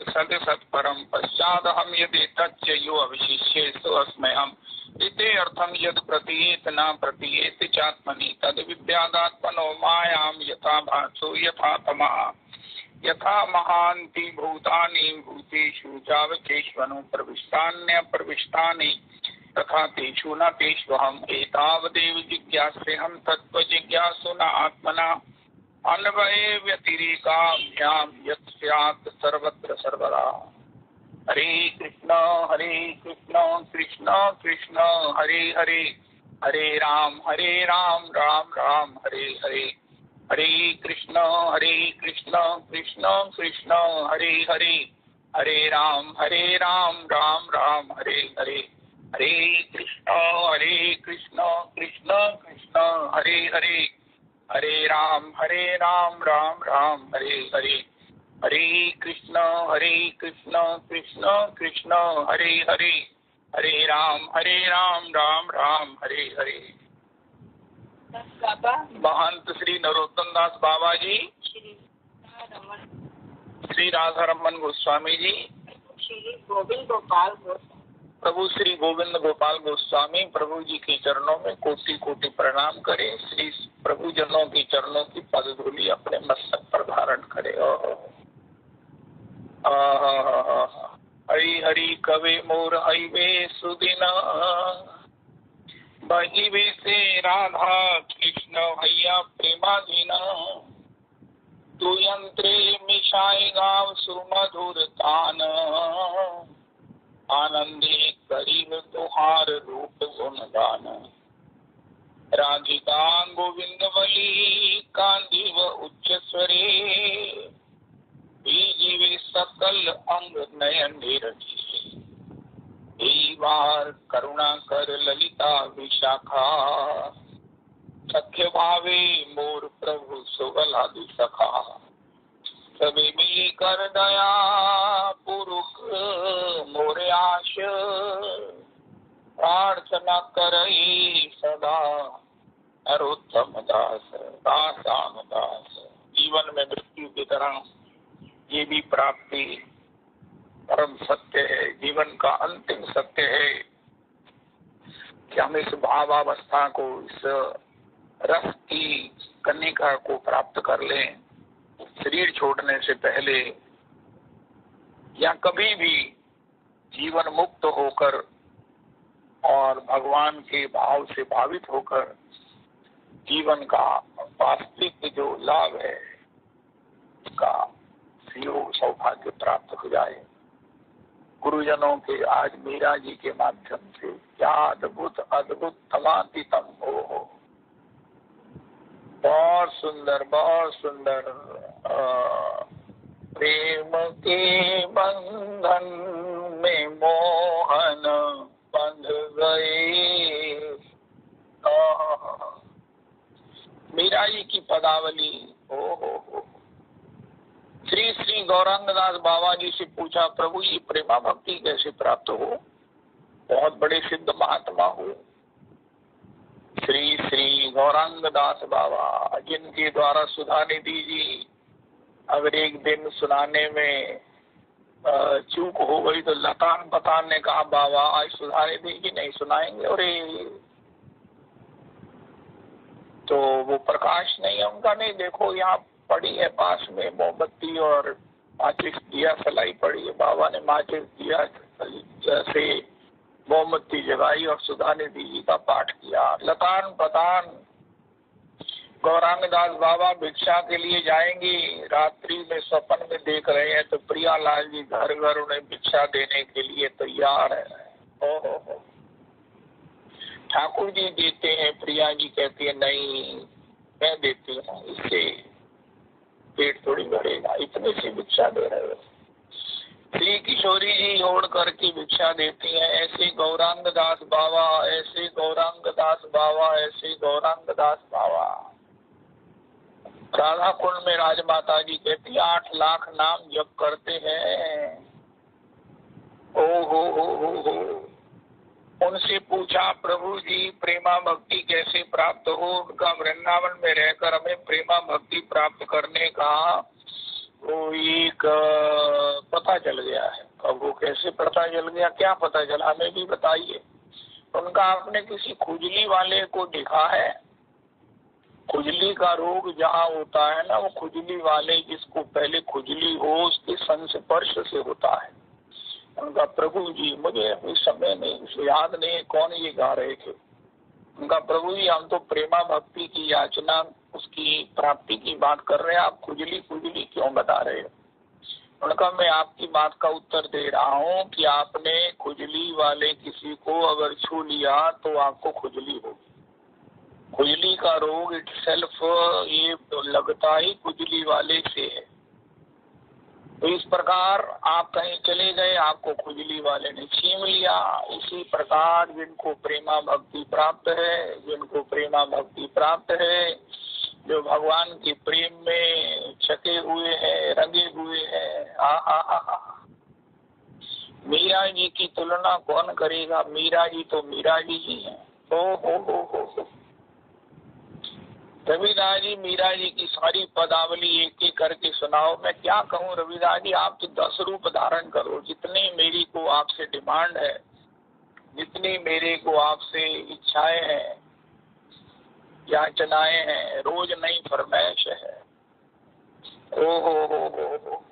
सद सत्परम पश्चादहम यदि तच्च यो अवशिष्ये सो अस्मयम् इते अर्थम यद प्रतीयेत न प्रतीयेत चात्मनि तद विद्यादात्मनो मायां यथा भासो यथा तमः यथा महान्ति भूतानि भूतेषु जावकेष्वनु प्रविष्टान्य प्रविष्टानि तथा तेषु न तेष्वहम् एतावदेव जिज्ञास्यहं तत्त्व जिज्ञासुना आत्मना अन्वये व्यतिरेकाभ्यां यत् स्यात् सर्वत्र सर्वदा। हरे कृष्ण कृष्ण कृष्ण हरे हरे हरे राम राम राम हरे हरे हरे कृष्ण कृष्ण कृष्ण हरे हरे हरे राम राम राम हरे हरे हरे कृष्ण कृष्ण कृष्ण हरे हरे हरे राम राम राम हरे हरे हरे कृष्ण कृष्ण कृष्ण हरे हरे हरे राम राम राम हरे हरे। महंत श्री नरोत्तम दास बाबा जी, श्री राधा रमन गोस्वामी जी, श्री गोविंद गोपाल गोस्वामी, प्रभु श्री गोविंद गोपाल गोस्वामी प्रभु जी के चरणों में कोटि कोटि प्रणाम करें। श्री प्रभु जनों की चरणों की पद धूलि अपने मस्तक पर धारण करे। हरि हरि कवे मोर हईवे सुदिना बहिवे से राधा कृष्ण भैया प्रेमाधीना तू यंत्रे मिशाई गाव सुमधुर तान आनंदी करीब तुहार रूप गुणगान राधिका गोविंद वली कांदीव उच्च स्वरे जीवे सकल अंग नयन निरखी बार करुणा कर ललिता विशाखा सख्य भावे मोर प्रभु सुगलादि सखा सभी मिली कर दया पुरुष मोरे आश प्रार्थना करई सदा नरोत्तम दास दासान दास। जीवन में मृत्यु की तरह ये भी प्राप्ति परम सत्य है, जीवन का अंतिम सत्य है कि हम इस भावावस्था को, इस रस की कन्निका को प्राप्त कर लें शरीर छोड़ने से पहले, या कभी भी जीवन मुक्त होकर और भगवान के भाव से भावित होकर जीवन का वास्तविक जो लाभ है उसका योग सौभाग्य प्राप्त हो जाए। गुरुजनों के आज मीरा जी के माध्यम से क्या अद्भुत अद्भुत तमातीतम हो, बहुत सुंदर बहुत सुंदर। प्रेम के बंधन में मोहन बंध गए। मीरा जी की पदावली हो। श्री श्री गौरांग दास बाबा जी से पूछा, प्रभु जी प्रेमा भक्ति कैसे प्राप्त हो? बहुत बड़े सिद्ध महात्मा हो श्री श्री गौरांग दास बाबा, जिनके द्वारा सुधा निधि जी अगर एक दिन सुनाने में चूक हो गई तो लतान पतान ने कहा बाबा आज सुधा निधि जी नहीं सुनाएंगे। और तो वो प्रकाश नहीं है उनका, नहीं देखो यहाँ पड़ी है पास में मोमबत्ती और माचिस दिया सलाई पड़ी है। बाबा ने माचिस दिया जैसे मोमबत्ती जगाई और सुधा निधि जी का पाठ किया। लतान पतान गौरांग दास बाबा भिक्षा के लिए जाएंगी, रात्रि में स्वप्न में देख रहे हैं तो प्रियालाल जी घर घर उन्हें भिक्षा देने के लिए तैयार है। ठाकुर जी देते हैं, प्रिया जी कहती है नहीं मैं देती हूँ, इससे पेट थोड़ी भरेगा, इतने से भिक्षा दे रहे हो। श्री किशोरी जी ओढ़ करके भिक्षा देती हैं। ऐसे गौरांग दास बाबा, ऐसे गौरांग दास बाबा, ऐसे गौरांग दास बाबा। राधा कुंड में राजमाता जी कहती 8 लाख नाम जप करते हैं। ओ हो। उनसे पूछा प्रभु जी प्रेमा भक्ति कैसे प्राप्त हो? उनका वृंदावन में रहकर हमें प्रेमा भक्ति प्राप्त करने का वो एक पता चल गया है। अब वो कैसे पता चल गया, क्या पता चला, हमें भी बताइए। उनका आपने किसी खुजली वाले को देखा है? खुजली का रोग जहाँ होता है ना, वो खुजली वाले जिसको पहले खुजली हो उसके संस्पर्श से होता है। उनका प्रभु जी, मुझे इस समय नहीं याद नहीं कौन ये गा रहे थे, उनका प्रभु जी हम तो प्रेमा भक्ति की याचना उसकी प्राप्ति की बात कर रहे हैं, आप खुजली खुजली क्यों बता रहे हो? उनका मैं आपकी बात का उत्तर दे रहा हूँ कि आपने खुजली वाले किसी को अगर छू लिया तो आपको खुजली होगी। खुजली का रोग इटसेल्फ ये लगता ही खुजली वाले से है। तो इस प्रकार आप कहीं चले गए, आपको खुजली वाले ने छीन लिया। इसी प्रकार जिनको प्रेमा भक्ति प्राप्त है, जिनको प्रेमा भक्ति प्राप्त है, जो भगवान के प्रेम में छके हुए हैं, रंगे हुए हैं, मीरा जी की तुलना कौन करेगा? मीरा जी तो मीरा जी ही है। हो रविदास जी मीरा जी की सारी पदावली एक एक करके सुनाओ। मैं क्या कहूँ रविदास जी, आप तो 10 रूप धारण करो, जितनी मेरी को आपसे डिमांड है, जितनी मेरे को आपसे इच्छाएं हैं, याचनाएं हैं, रोज नई फरमाइश है। हो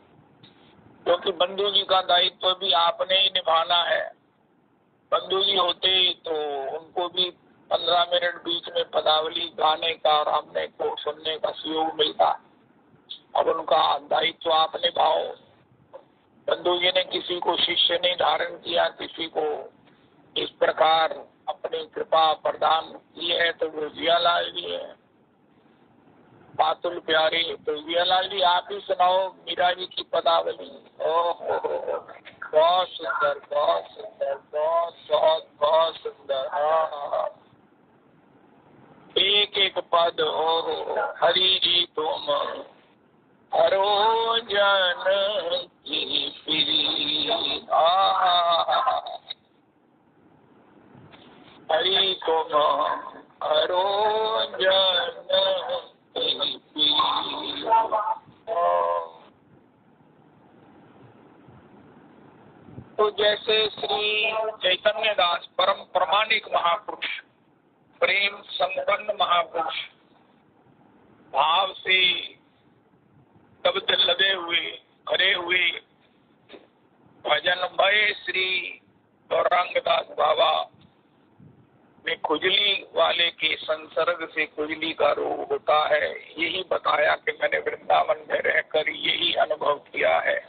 क्योंकि बंधु जी का दायित्व भी आपने ही निभाना है। बंधु जी होते तो उनको भी 15 मिनट बीच में पदावली गाने का और हमने को सुनने का सहयोग मिलता। अब उनका दायित्व आप निभाओ। बंधु जी ने किसी को शिष्य नहीं धारण किया, किसी को इस प्रकार अपनी कृपा प्रदान की है, तो वो जियालाल जी है, बातुल प्यारे। तो जियालाल जी आप ही सुनाओ मीरा जी की पदावली। ओहो बहुत सुंदर, बहुत सुंदर, बहुत बहुत बहुत सुंदर। हाँ, एक एक पद हो हरि जी तुम हरो जन की प्रीति। हरि तुम हरो जन की प्रीति। तो जैसे श्री चैतन्य दास परम प्रामाणिक महापुरुष, प्रेम संपन्न महापुरुष, भाव से शब्द लगे हुए खड़े हुए भजनमय श्री गौरांगदास बाबा ने खुजली वाले के संसर्ग से खुजली का रोग होता है, यही बताया कि मैंने वृंदावन में रहकर यही अनुभव किया है।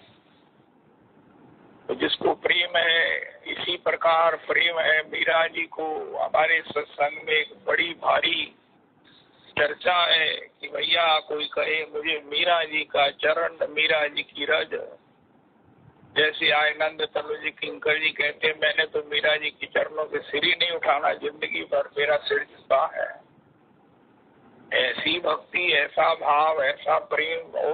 तो जिसको प्रेम है, इसी प्रकार प्रेम है मीरा जी को। हमारे सत्संग में एक बड़ी भारी चर्चा है कि भैया कोई कहे मुझे मीरा जी का चरण, मीरा जी की रज, जैसे आनंद तनु जी किंकर जी कहते मैंने तो मीरा जी की चरणों से सिर ही नहीं उठाना जिंदगी भर, मेरा सिर झुका है। ऐसी भक्ति, ऐसा भाव, ऐसा प्रेम, हो।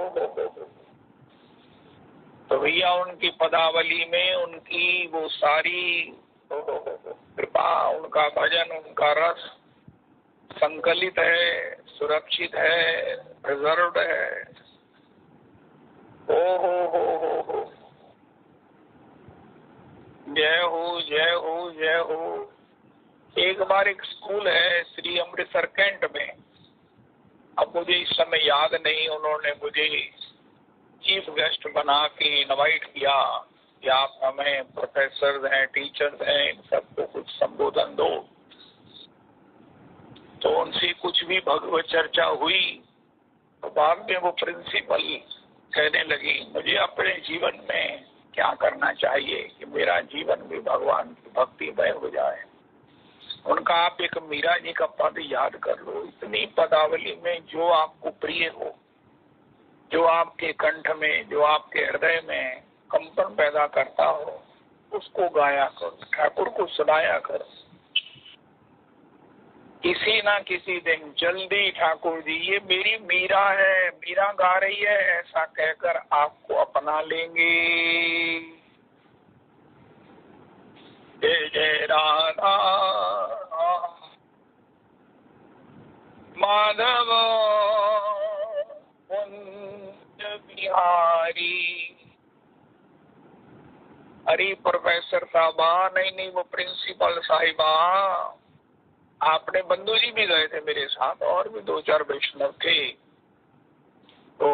तो भैया उनकी पदावली में उनकी वो सारी कृपा, उनका भजन, उनका रस संकलित है, सुरक्षित है, प्रिजर्व्ड है। हो जय हो, जय हो, जय हो। एक बार एक स्कूल है श्री अमृतसर कैंट में, अब मुझे इस समय याद नहीं, उन्होंने मुझे चीफ गेस्ट बना के इनवाइट किया कि आप हमें प्रोफेसर हैं, टीचर्स हैं, इन सबको कुछ संबोधन दो। तो उनसे कुछ भी भगवत चर्चा हुई तो बाद में वो प्रिंसिपल कहने लगी मुझे अपने जीवन में क्या करना चाहिए कि मेरा जीवन भी भगवान की भक्तिमय हो जाए। उनका आप एक मीरा जी का पद याद कर लो, इतनी पदावली में जो आपको प्रिय हो, जो आपके कंठ में, जो आपके हृदय में कंपन पैदा करता हो, उसको गाया करो, ठाकुर को सुनाया करो। किसी ना किसी दिन जल्दी ठाकुर जी ये मेरी मीरा है, मीरा गा रही है, ऐसा कहकर आपको अपना लेंगे। जय जय राधा माधव कुंज बिहारी अरे प्रोफेसर साहबा, नहीं वो प्रिंसिपल साहिबा, आपने बंधु जी भी गए थे मेरे साथ और भी 2-4 वैष्णव थे। तो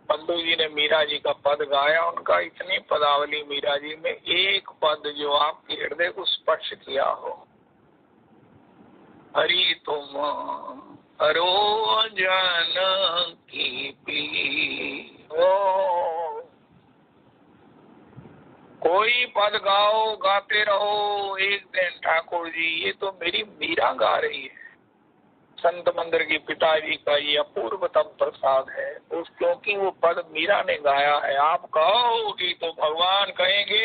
बंधु जी ने मीरा जी का पद गाया, उनका इतनी पदावली मीरा जी में एक पद जो आपके हृदय को स्पर्श किया हो। हरि तुम हरो जन की पी हो। कोई पद गाओ, गाते रहो। एक दिन ठाकुर जी, ये तो मेरी मीरा गा रही है। संत मंदिर के पिताजी का ये अपूर्वतम प्रसाद है, उस क्योंकि वो पद मीरा ने गाया है। आप कहोगी तो भगवान कहेंगे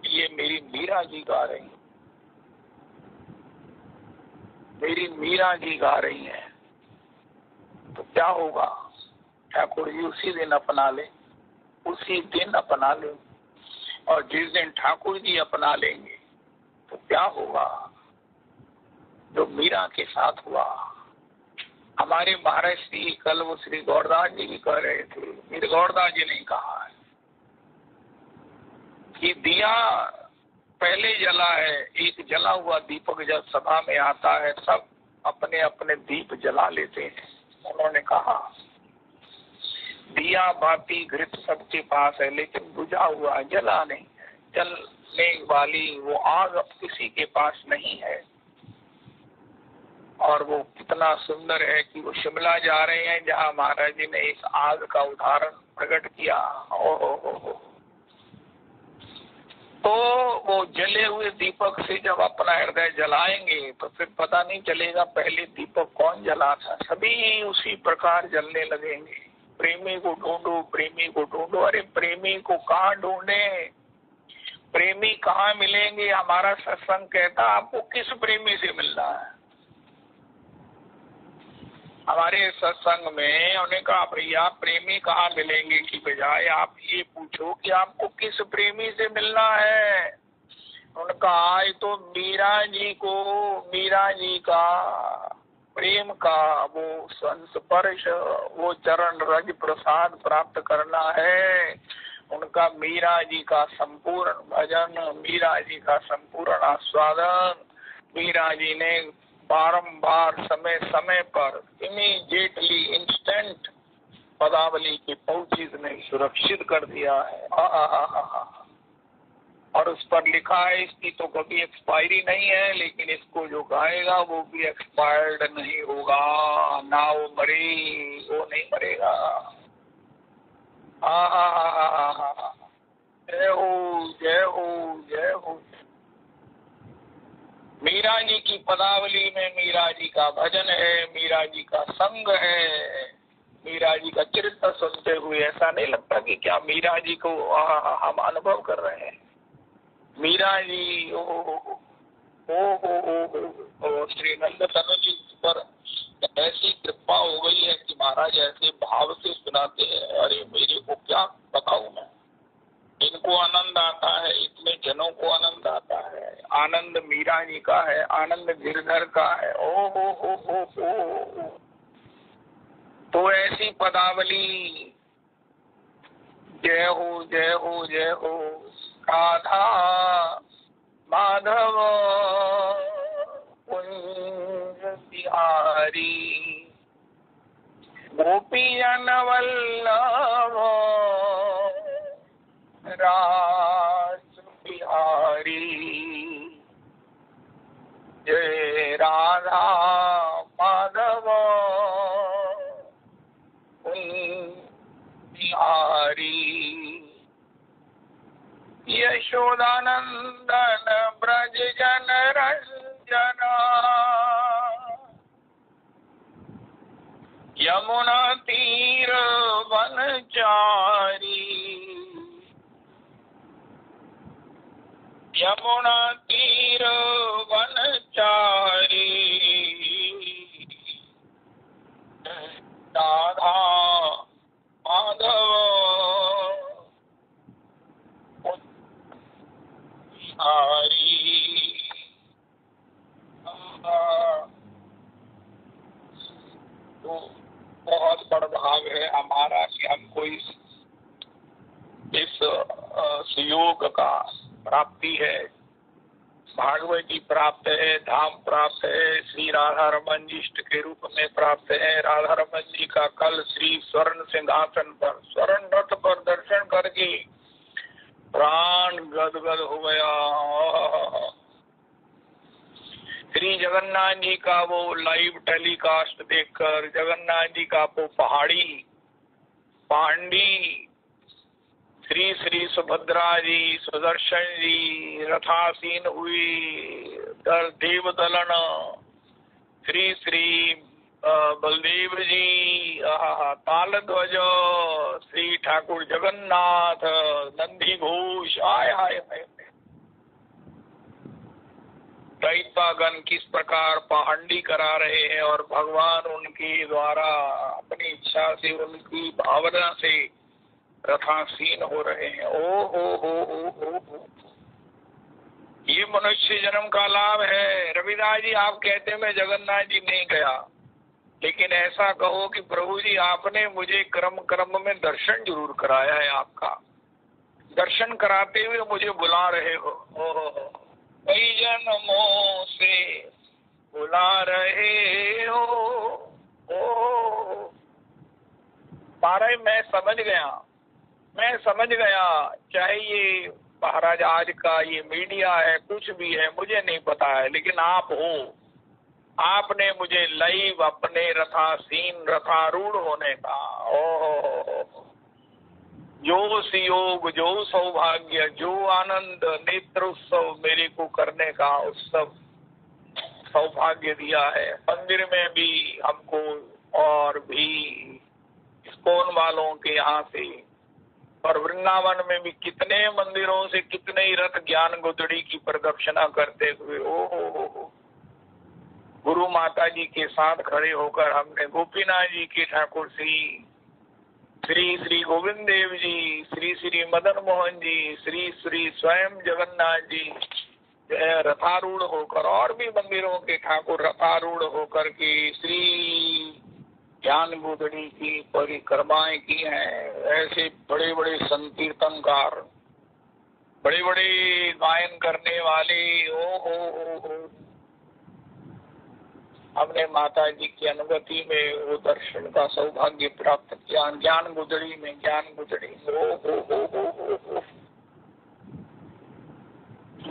ये मेरी मीरा जी गा रही है, मेरी मीरा जी गा रही है। तो क्या होगा? ठाकुर जी उसी दिन अपना ले, उसी दिन अपना ले। और जिस दिन ठाकुर जी अपना लेंगे तो क्या होगा? जो मीरा के साथ हुआ। हमारे महाराज श्री कल वो श्री गौरदास जी भी कह रहे थे, मेरे गौरदास जी ने कहा है कि दिया पहले जला है। एक जला हुआ दीपक जब सभा में आता है, सब अपने अपने दीप जला लेते हैं। उन्होंने कहा दिया बाती घृत सबके पास है, लेकिन बुझा हुआ जला नहीं। जलने वाली वो आग अब किसी के पास नहीं है। और वो कितना सुंदर है कि वो शिमला जा रहे हैं, जहाँ महाराज जी ने इस आग का उदाहरण प्रकट किया। ओ तो वो जले हुए दीपक से जब अपना हृदय जलाएंगे तो फिर पता नहीं चलेगा पहले दीपक कौन जला था। सभी उसी प्रकार जलने लगेंगे। प्रेमी को ढूंढो, प्रेमी को ढूंढो। अरे प्रेमी को कहाँ ढूंढे? प्रेमी कहाँ मिलेंगे? हमारा सत्संग कहता आपको किस प्रेमी से मिलना है। हमारे सत्संग में उन्होंने कहा भैया प्रेमी कहाँ मिलेंगे की बजाय आप ये पूछो कि आपको किस प्रेमी से मिलना है। उनका आज तो मीरा जी को, मीरा जी का प्रेम का वो संस्पर्श, वो चरण रज प्रसाद प्राप्त करना है। उनका मीरा जी का संपूर्ण भजन, मीरा जी का संपूर्ण आस्वादन। मीरा जी ने बारंबार समय समय पर इमीडिएटली इंस्टेंट पदावली की पहुंचीज ने सुरक्षित कर दिया है। और उस पर लिखा है इसकी तो कभी एक्सपायरी नहीं है, लेकिन इसको जो गाएगा वो भी एक्सपायर्ड नहीं होगा। ना वो मरे, वो नहीं मरेगा। जय हो, जय हो, जय हो। मीरा जी की पदावली में मीरा जी का भजन है, मीरा जी का संग है। मीरा जी का चरित्र सुनते हुए ऐसा नहीं लगता कि क्या मीरा जी को हम अनुभव कर रहे हैं। मीरा जी ओ श्री नंद तनु जी पर ऐसी कृपा हो गई है कि महाराज ऐसे भाव से सुनाते हैं। अरे मेरे को क्या बताऊं मैं, इनको आनंद आता है, इतने जनों को आनंद आता है। आनंद मीरा जी का है, आनंद गिरधर का है। ओ तो ऐसी पदावली जय हो, जय हो, जय हो। राधा माधव कुंज बिहारी, गोपी जन वल्लभ रास बिहारी। जय राधा माधव बिहारी। यशोदानंदन ब्रज जन रंजना, यमुना तीर वनचारी। यमुना तीर वनचारी। राधा माधव बिहारी। तो बहुत बड़ भाग है हमारा कि हम कोई सुयोग का प्राप्ति है, भागवत जी प्राप्त है, धाम प्राप्त है, श्री राधा रमन जी इष्ट के रूप में प्राप्त है। राधा रमन जी का कल श्री स्वर्ण सिंहासन पर स्वर्ण रथ पर दर्शन करके प्राण गदगद हो गया। श्री जगन्नाथ जी का वो लाइव टेलीकास्ट देखकर, जगन्नाथ जी का वो पहाड़ी पांडी, श्री श्री सुभद्रा जी, सुदर्शन जी रथासीन हुई, देव दलन, श्री श्री बलदेव जी, तालध्वज, श्री ठाकुर जगन्नाथ, नंदी घोष, आय हाय हाय, दैत्यागण किस प्रकार पहाड़ी करा रहे हैं और भगवान उनके द्वारा अपनी इच्छा से, उनकी भावना से रथासीन हो रहे हैं। ओ हो। ये मनुष्य जन्म का लाभ है। रविदास जी आप कहते मैं जगन्नाथ जी नहीं गया, लेकिन ऐसा कहो कि प्रभु जी आपने मुझे क्रम क्रम में दर्शन जरूर कराया है। आपका दर्शन कराते हुए मुझे बुला रहे हो। कई जन्मों से बुला रहे हो। ओ महाराज मैं समझ गया, चाहे ये महाराज आज का ये मीडिया है, कुछ भी है, मुझे नहीं पता है, लेकिन आप हो, आपने मुझे लाइव अपने रथासीन रथारूढ़ होने का, ओह जो सुयोग, जो सौभाग्य, जो आनंद नेत्र उत्सव मेरे को करने का उत्सव सौभाग्य दिया है। मंदिर में भी हमको और भी इस्कॉन वालों के यहाँ से, और वृंदावन में भी कितने मंदिरों से कितने ही रथ ज्ञान गोदड़ी की प्रदक्षिणा करते हुए ओ गुरु माता जी के साथ खड़े होकर हमने गोपीनाथ जी के ठाकुर श्री श्री गोविंद देव जी, श्री श्री मदन मोहन जी, श्री श्री स्वयं जगन्नाथ जी रथारूढ़ होकर, और भी मंदिरों के ठाकुर रथारूढ़ होकर के श्री ज्ञान गोदड़ी की परिक्रमाएं की हैं। ऐसे बड़े बड़े संकीर्तनकार, बड़े बड़े गायन करने वाले ओ हमने माता जी की अनुगति में वो दर्शन का सौभाग्य प्राप्त किया। ज्ञान गुदड़ी में हो।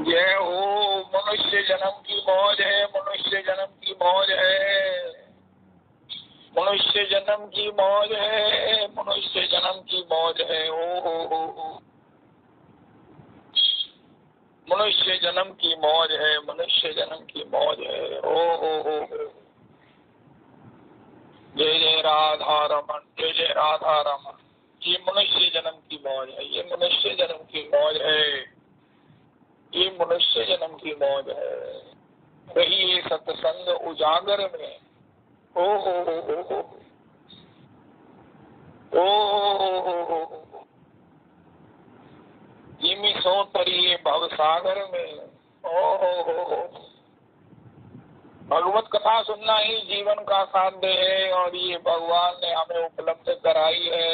जय हो। मनुष्य जन्म की मौज है, मनुष्य जन्म की मौज है, मनुष्य जन्म की मौज है, मनुष्य जन्म की मौज है। ओ मनुष्य जन्म की मौज है, मनुष्य जन्म की मौज है। ओ जय जय राधा रमन, जय जय राधा रमन। ये मनुष्य जन्म की मौज है, ये मनुष्य जन्म की मौज है, ये मनुष्य जन्म की मौज है। रहिए सत्संग उजागर में, ओ जिमी सो तरिए भवसागर में। ओ भगवत कथा सुनना ही जीवन का साध्य है, और ये भगवान ने हमें उपलब्ध कराई है।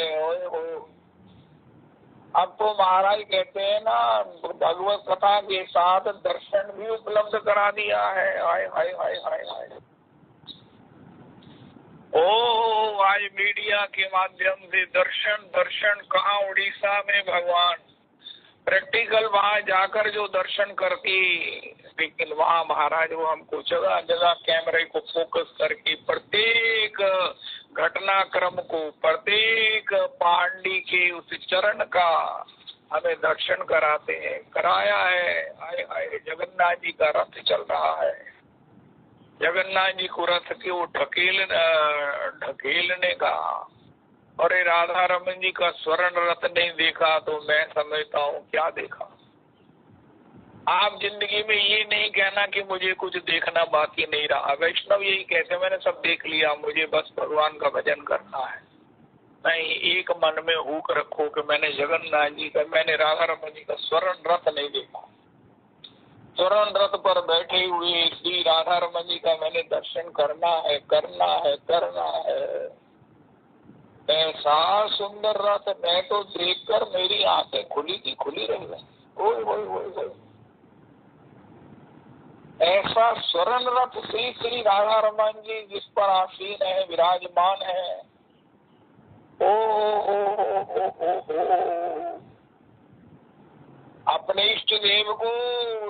अब तो महाराज कहते हैं ना, भगवत कथा के साथ दर्शन भी उपलब्ध करा दिया है। हाय हाय हाय हाय हाय। ओ आज मीडिया के माध्यम से दर्शन कहाँ, उड़ीसा में भगवान प्रैक्टिकल वहां जाकर जो दर्शन करती, लेकिन वहां महाराज वो हमको जगह जगह कैमरे को फोकस करके प्रत्येक घटनाक्रम को, प्रत्येक पांडी के उस चरण का हमें दर्शन कराते हैं, कराया है। आए आए जगन्नाथ जी का रथ चल रहा है, जगन्नाथ जी को रथ के वो ढकेलने का। और राधा रमन जी का स्वर्ण रथ नहीं देखा तो मैं समझता हूँ क्या देखा। आप जिंदगी में ये नहीं कहना कि मुझे कुछ देखना बाकी नहीं रहा। वैष्णव यही कहते मैंने सब देख लिया, मुझे बस भगवान का भजन करना है। नहीं, एक मन में हुक रखो कि मैंने जगन्नाथ जी का, मैंने राधा रमन जी का स्वर्ण रथ नहीं देखा। स्वर्ण रथ पर बैठे हुए श्री राधा रमन जी का मैंने दर्शन करना है, करना है, करना है। ऐसा सुंदर रथ, मैं तो देखकर मेरी आंखें खुली की खुली रह गई। ओए ओए ओए ओए, ऐसा स्वर्ण रथ श्री श्री राधा रमन जी जिस पर आसीन है, विराजमान है। ओ, ओ, ओ, ओ, ओ, ओ। अपने इष्ट देव को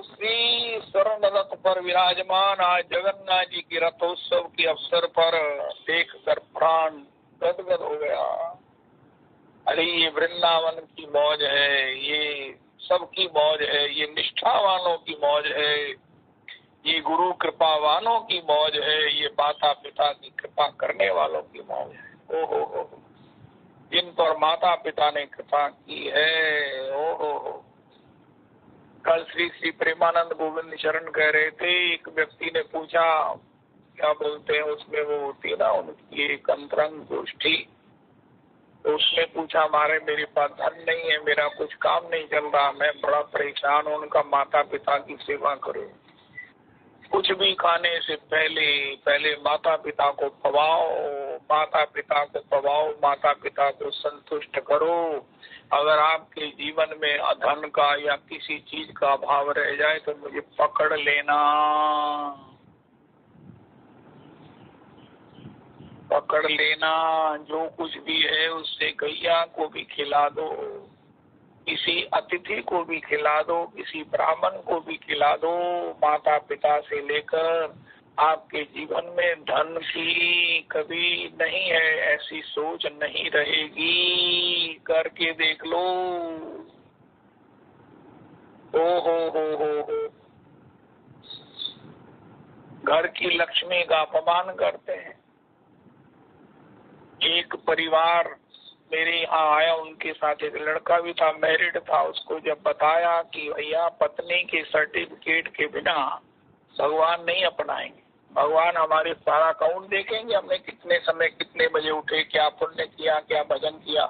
श्री स्वर्ण रथ पर विराजमान आज जगन्नाथ जी की रथोत्सव के अवसर पर देखकर प्राण गदगद हो गया। अरे ये वृंदावन की मौज है, ये सबकी मौज है, ये निष्ठावानों की मौज है, ये गुरु कृपावानों की मौज है, ये माता पिता की कृपा करने वालों की मौज है। ओ हो, जिन पर माता पिता ने कृपा की है। ओ हो, कल श्री श्री प्रेमानंद गोविंद शरण कह रहे थे, एक व्यक्ति ने पूछा, क्या बोलते हैं उसमें वो होती है ना उनकी एक अंतरंग गोष्ठी, तो उसने पूछा, हमारे मेरे पास धन नहीं है, मेरा कुछ काम नहीं चल रहा, मैं बड़ा परेशान हूँ, उनका माता पिता की सेवा करो। कुछ भी खाने से पहले माता पिता को पवाओ, माता पिता को पवाओ, माता पिता को संतुष्ट करो। अगर आपके जीवन में धन का या किसी चीज का अभाव रह जाए तो मुझे पकड़ लेना, पकड़ लेना। जो कुछ भी है उससे गैया को भी खिला दो, किसी अतिथि को भी खिला दो, किसी ब्राह्मण को भी खिला दो। माता पिता से लेकर आपके जीवन में धन की कभी नहीं है, ऐसी सोच नहीं रहेगी। करके देख लो। ओ हो, घर की लक्ष्मी का अपमान करते हैं। एक परिवार मेरे यहाँ आया, उनके साथ एक लड़का भी था, मैरिड था। उसको जब बताया कि भैया पत्नी के सर्टिफिकेट के बिना भगवान नहीं अपनाएंगे, भगवान हमारे सारा अकाउंट देखेंगे, हमने कितने समय कितने बजे उठे, क्या पुण्य किया, क्या भजन किया।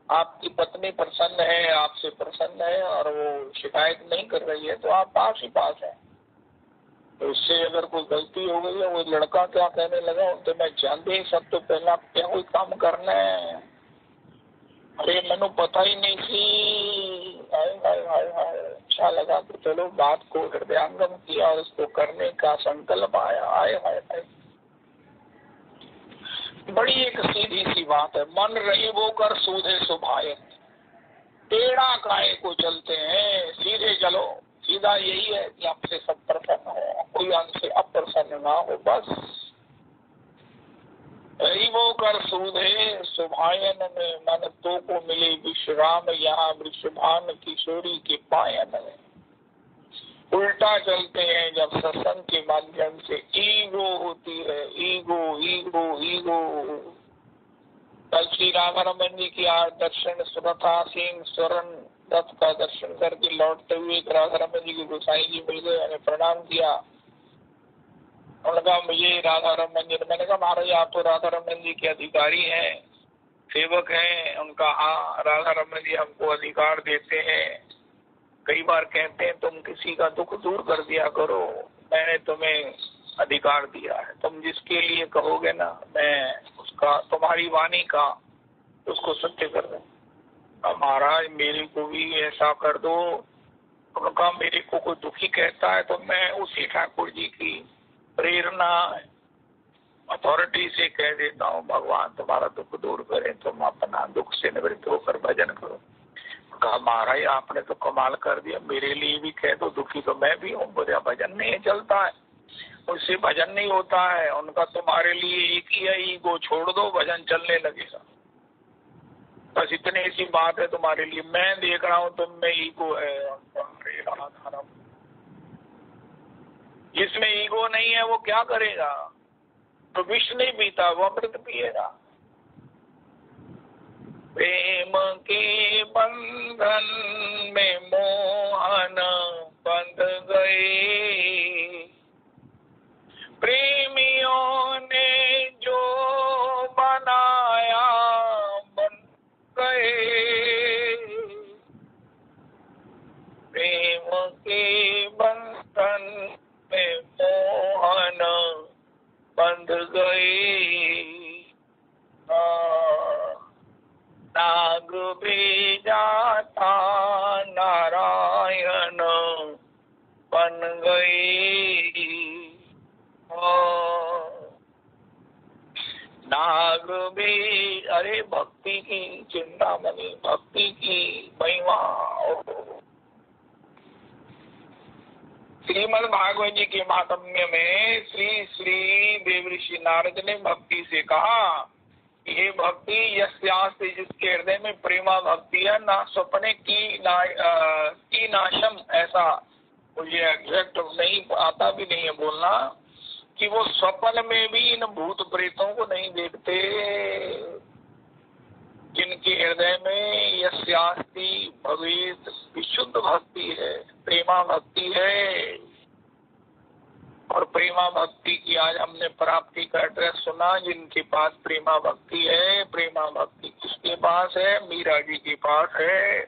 आपकी पत्नी प्रसन्न है, आपसे प्रसन्न है और वो शिकायत नहीं कर रही है तो आप पास ही पास है। तो उससे अगर कोई गलती हो गई है, वो लड़का क्या कहने लगा, तो मैं जानते सब तो पहला क्या कोई काम करना है। अरे मैंने पता ही नहीं थी। हाय हाय हाय हाय, अच्छा लगा तो चलो बात को हृदयांगम किया और उसको करने का संकल्प आया। हाय हाय हाय, बड़ी एक सीधी सी बात है। मन रही वो कर सूधे सुभायत, टेढ़ा काहे को चलते हैं, सीधे चलो। सीधा यही है कि आपसे सब प्रसन्न हो, कोई हमसे अप्रसन्न ना हो, बस। वो कर सूधे सुभायन में, मन तो को मिले विश्राम, यहाँ वृषभान किशोरी के पायन में। उल्टा चलते हैं जब सत्संग के माध्यम से, ईगो होती है, ईगो ईगो ईगो। कल श्री राधारमन जी की आज दर्शन सुरथासीन स्वर्ण रथ का दर्शन करके लौटते हुए राधारमन जी के गोसाई जी मिल गए, उन्हें प्रणाम किया। उन्होंने कहा मुझे राधारमन जी, मैंने कहा महाराज आप तो राधारमन जी के अधिकारी हैं, सेवक हैं। उनका हाँ, राधारमन जी हमको अधिकार देते हैं, कई बार कहते हैं तुम किसी का दुख दूर कर दिया करो, मैंने तुम्हें अधिकार दिया है, तुम जिसके लिए कहोगे ना मैं उसका, तुम्हारी वाणी का उसको सत्य कर दूं। महाराज मेरे को भी ऐसा कर दो। उनका मेरे को कोई दुखी कहता है तो मैं उसी ठाकुर जी की प्रेरणा अथॉरिटी से कह देता हूँ, भगवान तुम्हारा दुख दूर करें, तुम अपना दुख से निवृत्त होकर भजन करो। कहा महाराज आपने तो कमाल कर दिया, मेरे लिए भी कह दो, दुखी तो मैं भी हूँ, मुझे भजन नहीं चलता है, मुझसे भजन नहीं होता है। उनका तुम्हारे लिए एक ही है, ईगो छोड़ दो, भजन चलने लगेगा। बस इतनी सी बात है तुम्हारे लिए, मैं देख रहा हूँ तुम में ईगो है। जिसमें ईगो नहीं है वो क्या करेगा, तो विष नहीं पीता, वो अमृत पिएगा। प्रेम के बंधन में मोहन बंध गए, प्रेमियों ने जो बनाया बन गए। प्रेम के बंधन में मोहन बंध गए। माता नारायण बन गई। नाग भी, अरे भक्ति की चिंतामणि, भक्ति की महिमा। श्रीमद् भागवत जी के महात्म्य में श्री देवऋषि नारद ने भक्ति से कहा, ये भक्ति यस्यास्ति, जिसके हृदय में प्रेमा भक्ति है, ना स्वप्ने की नाशम, ऐसा मुझे एग्जैक्ट नहीं आता भी नहीं है बोलना, कि वो स्वप्न में भी इन भूत प्रेतों को नहीं देखते। जिनके हृदय में यस्यास्ति भवेत, विशुद्ध भक्ति है, प्रेमा भक्ति है। और प्रेमा भक्ति की आज हमने प्राप्ति का एड्रेस सुना। जिनके पास प्रेमा भक्ति है, प्रेमा भक्ति किसके पास है? मीरा जी के पास है।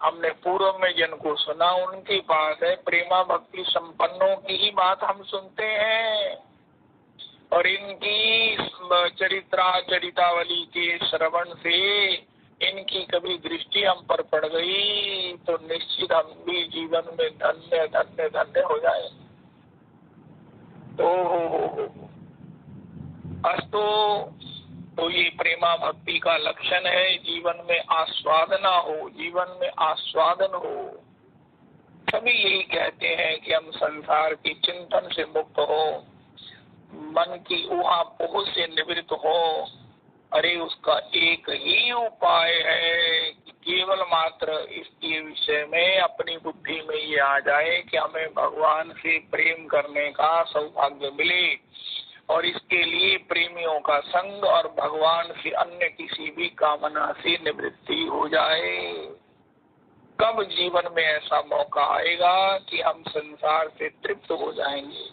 हमने पूर्व में जिनको सुना उनके पास है। प्रेमा भक्ति संपन्नों की ही बात हम सुनते हैं, और इनकी चरितावली के श्रवण से इनकी कभी दृष्टि हम पर पड़ गई तो निश्चित हम भी जीवन में धन्य धन्य धन्य हो जाए। अस्तु, तो ये प्रेमा भक्ति का लक्षण है। जीवन में आस्वादना हो, जीवन में आस्वादन हो। सभी यही कहते हैं कि हम संसार की चिंतन से मुक्त हो, मन की ऊहापोह से निवृत्त हो। अरे उसका एक ही उपाय है कि केवल मात्र इसके विषय में अपनी बुद्धि में ये आ जाए कि हमें भगवान से प्रेम करने का सौभाग्य मिले, और इसके लिए प्रेमियों का संग और भगवान से अन्य किसी भी कामना से निवृत्ति हो जाए। कब जीवन में ऐसा मौका आएगा कि हम संसार से तृप्त हो जाएंगे?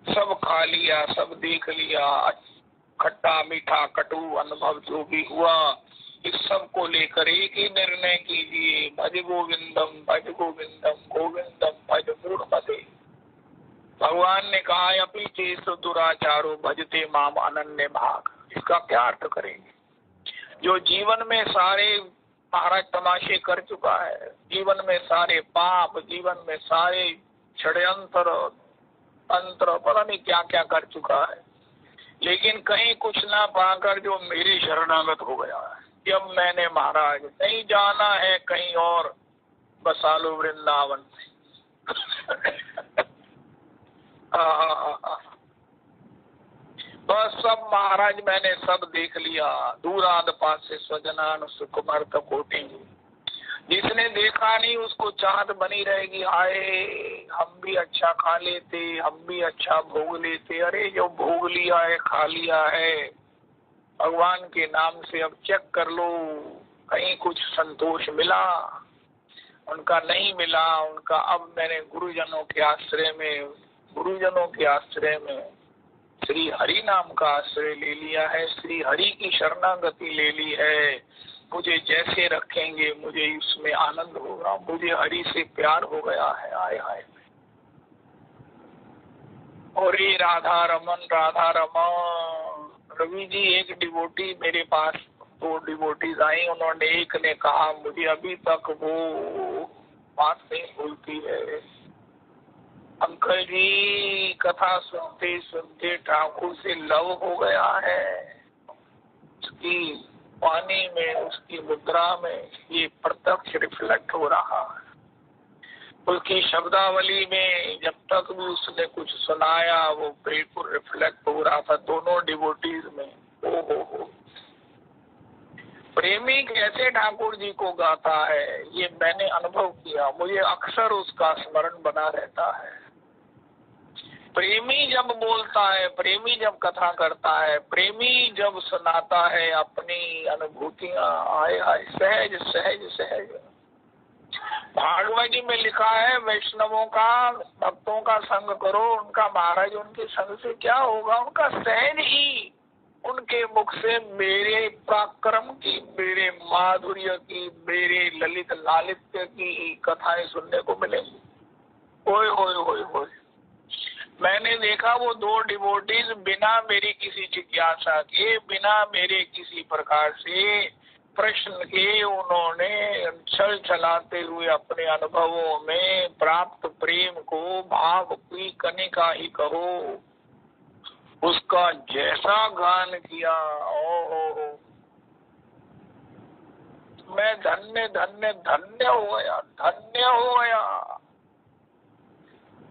सब खा लिया, सब देख लिया, खट्टा मीठा कटु अनुभव जो भी हुआ, इस सब को लेकर एक ही निर्णय कीजिए, भज गोविंदम भज गोविंदम गोविंदम भज मूढ़मते। भगवान ने कहा अपि चेत दुराचारो भजते माम अनन्य भाग। इसका क्या अर्थ करेंगे? जो जीवन में सारे महाराज तमाशे कर चुका है, जीवन में सारे पाप, जीवन में सारे षड्यंत्र तंत्र, पता नहीं क्या क्या कर चुका है, लेकिन कहीं कुछ ना पाकर जो मेरे शरणागत हो गया है, जब मैंने महाराज नहीं जाना है कहीं और, बसा लो वृंदावन में। बस सब महाराज मैंने सब देख लिया। दूराद पास से स्वजनान सुकुमार कोटि। जिसने देखा नहीं उसको चाहत बनी रहेगी, हाय हम भी अच्छा खा लेते, हम भी अच्छा भोग लेते। अरे जो भोग लिया है, खा लिया है, भगवान के नाम से अब चेक कर लो कहीं कुछ संतोष मिला। उनका नहीं मिला। उनका अब मैंने गुरुजनों के आश्रय में श्री हरि नाम का आश्रय ले लिया है, श्री हरि की शरणागति ले ली है। मुझे जैसे रखेंगे मुझे उसमें आनंद होगा, मुझे हरि से प्यार हो गया है। आए हाय। और ये राधा रमन रवि जी, एक डिवोटी मेरे पास, 2 डिवोटीज आई, उन्होंने एक ने कहा मुझे अभी तक वो बात नहीं भूलती है, अंकल जी कथा सुनते सुनते ठाकुर से लव हो गया है। उसकी वाणी में, उसकी मुद्रा में ये प्रत्यक्ष रिफ्लेक्ट हो रहा है। उसकी शब्दावली में जब तक भी उसने कुछ सुनाया वो बिल्कुल रिफ्लेक्ट हो रहा था दोनों डिवोटीज में। हो प्रेमी कैसे ठाकुर जी को गाता है ये मैंने अनुभव किया, मुझे अक्सर उसका स्मरण बना रहता है। प्रेमी जब बोलता है, प्रेमी जब कथा करता है, प्रेमी जब सुनाता है अपनी अनुभूतियां, आए हाय सहज सहज सहज। भागवत जी में लिखा है वैष्णवों का, भक्तों का संग करो, उनका महाराज उनके संग से क्या होगा? उनका सहज ही उनके मुख से मेरे पराक्रम की, मेरे माधुर्य की, मेरे ललित लालित्य की कथाएं सुनने को मिलेंगी। ओए होए होए होए। मैंने देखा वो 2 डिवोटीज बिना मेरी किसी जिज्ञासा के, बिना मेरे किसी प्रकार से प्रश्न किए उन्होंने, छल छलाते हुए अपने अनुभवों में प्राप्त प्रेम को भाव की कनिका ही कहो, उसका जैसा गान किया, ओ मैं धन्य धन्य धन्य हो गया, धन्य हो गया।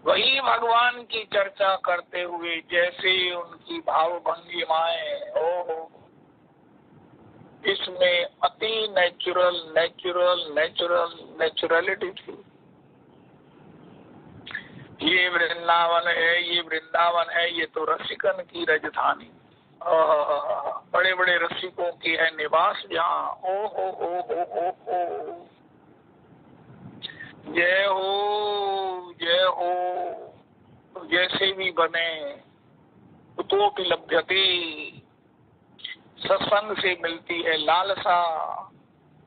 वही भगवान की चर्चा करते हुए जैसे उनकी भाव भंगिमाएं, ओहो, इसमें अति नेचुरल नेचुरल नेचुरल नेचुरलिटी थी। ये वृंदावन है, ये वृंदावन है, ये तो रसिकन की राजधानी, बड़े बड़े रसिकों की है निवास जहाँ। ओ हो, जय हो जय हो। जैसे भी बने उतोपि लभ्यते, सत्संग से मिलती है लालसा,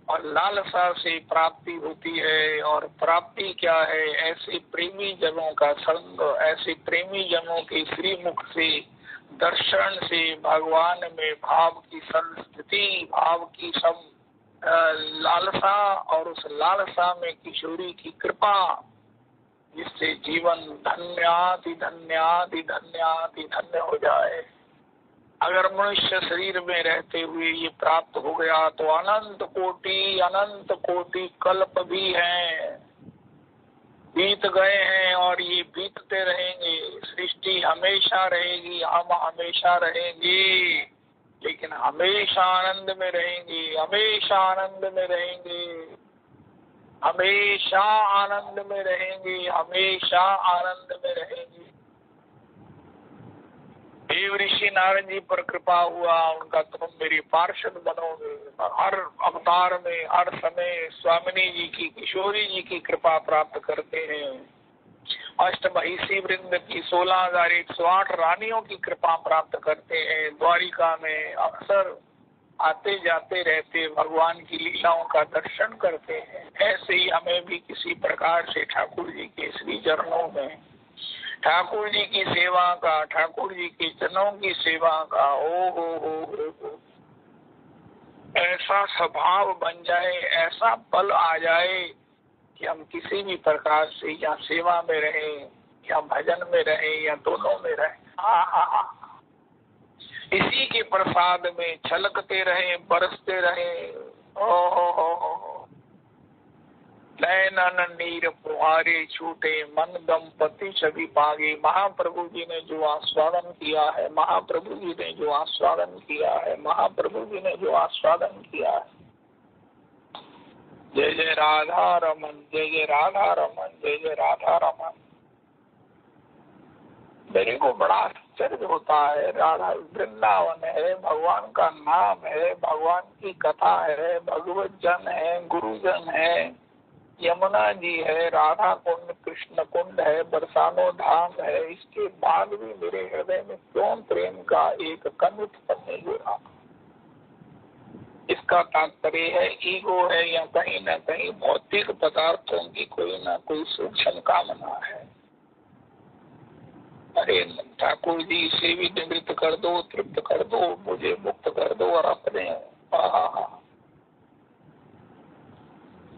और लालसा से प्राप्ति होती है। और प्राप्ति क्या है? ऐसे प्रेमी जनों का संग, ऐसे प्रेमी जनों के श्रीमुख से दर्शन से भगवान में भाव की संस्थिति, भाव की सम लालसा, और उस लालसा में किशोरी की कृपा, जिससे जीवन धन्याति धन्याति धन्याति धन्य हो जाए। अगर मनुष्य शरीर में रहते हुए ये प्राप्त हो गया तो अनंत कोटि कल्प भी हैं, बीत गए हैं और ये बीतते रहेंगे। सृष्टि हमेशा रहेगी, हम हमेशा रहेंगे, लेकिन हमेशा आनंद में रहेंगे, हमेशा आनंद में रहेंगे, हमेशा आनंद में रहेंगे, हमेशा आनंद में रहेंगे। देव ऋषि नारद जी पर कृपा हुआ उनका, तुम मेरे पार्षद बनोगे। हर अवतार में हर समय स्वामिनी जी की, किशोरी जी की कृपा प्राप्त करते हैं। अष्टमहिषी वृंद की 16,108 रानियों की कृपा प्राप्त करते हैं। द्वारिका में अक्सर आते जाते रहते, भगवान की लीलाओं का दर्शन करते हैं। ऐसे ही हमें भी किसी प्रकार से ठाकुर जी के श्री चरणों में, ठाकुर जी की सेवा का, ठाकुर जी के जनों की सेवा का हो, ऐसा स्वभाव बन जाए, ऐसा बल आ जाए कि हम किसी भी प्रकार से या सेवा में रहें, या भजन में रहें, या दोनों में रहें। इसी के प्रसाद में छलकते रहें, बरसते रहें। ओ नैनन नीर फुहारे छूटे, मन दंपति छवि पागे। महाप्रभु जी ने जो आस्वादन किया है, महाप्रभु जी ने जो आस्वादन किया है, महाप्रभु जी ने जो आस्वादन किया है। जय जय राधा रमन, जय जय राधा रमन, जय जय राधा रमन। मेरे को बड़ा आश्चर्य होता है, राधा वृंदावन है, भगवान का नाम है, भगवान की कथा है, भगवत जन है, गुरुजन है, यमुना जी है, राधा कुंड, कृष्ण कुंड है, बरसानो धाम है। इसके बाद भी मेरे हृदय में क्यों प्रेम का एक कण उत्पन्न नहीं हो रहा? इसका तात्पर्य है ईगो है, या कहीं न कहीं भौतिक पदार्थों की कोई न कोई सूक्ष्म कामना है। अरे ठाकुर जी से भी निवृत्त कर दो, तृप्त कर दो, मुझे मुक्त कर दो, और अपने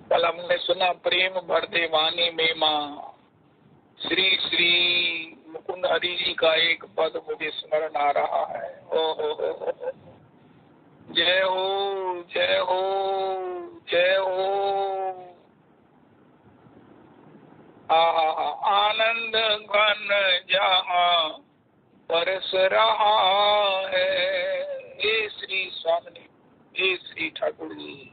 कल हमने सुना प्रेम भर दे वाणी में माँ, श्री श्री मुकुंद हरि जी का एक पद मुझे स्मरण आ रहा है। ओ जय हो जय हो जय हो। आनंद घन जहाँ बरस रहा है। हे श्री स्वामी, हे श्री ठाकुर जी,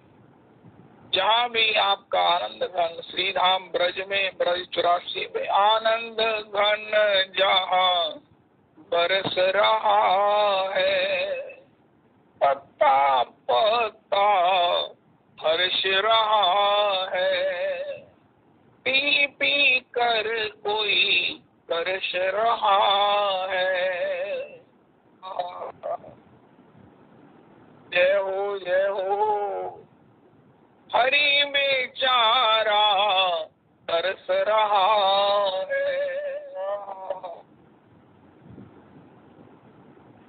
जहाँ भी आपका आनंद घन, श्रीधाम ब्रज में, ब्रज 84 में आनंद घन जहाँ बरस रहा है, पत्ता पत्ता हर्ष रहा है, पी पी कर कोई तरस रहा है। जय हो जय हो। हरि बेचारा तरस रहा है,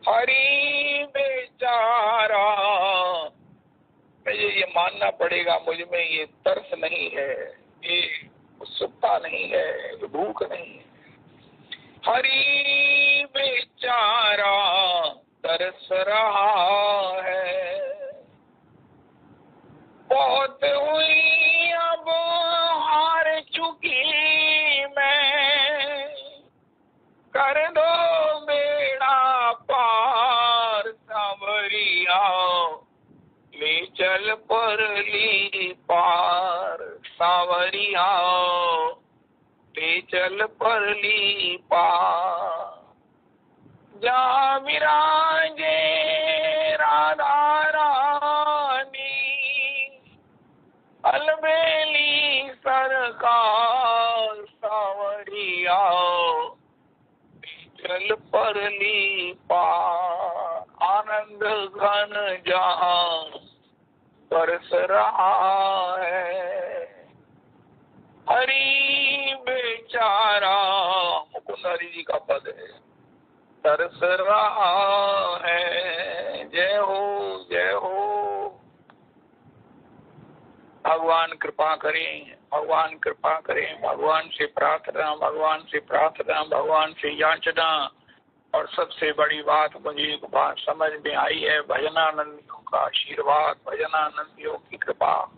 हरि बेचारा। पड़ेगा मुझ में ये तरस नहीं है, ये उत्सुकता नहीं है, ये भूख नहीं है। हरि बेचारा तरस रहा है, बहुत हुई अब हार चुकी मैं, कर दो बेड़ा पार सांवरिया, ले चल परली पार सांवरिया, ले चल परली पार। जहाँ विराजे राधा रानी, अलबेली सरकार सांवरिया, चल परली पार। आनंद घन जहाँ बरस रहा है, हरि बेचारा, मुकुंद हरि जी का पद है, तरस रहा है। जय हो, जय हो। भगवान कृपा करें, भगवान कृपा करें, भगवान से प्रार्थना, भगवान से प्रार्थना, भगवान से याचना। और सबसे बड़ी बात मुझे एक बात समझ में आई है, भजनानंदियों का आशीर्वाद, भजनानंदियों की कृपा।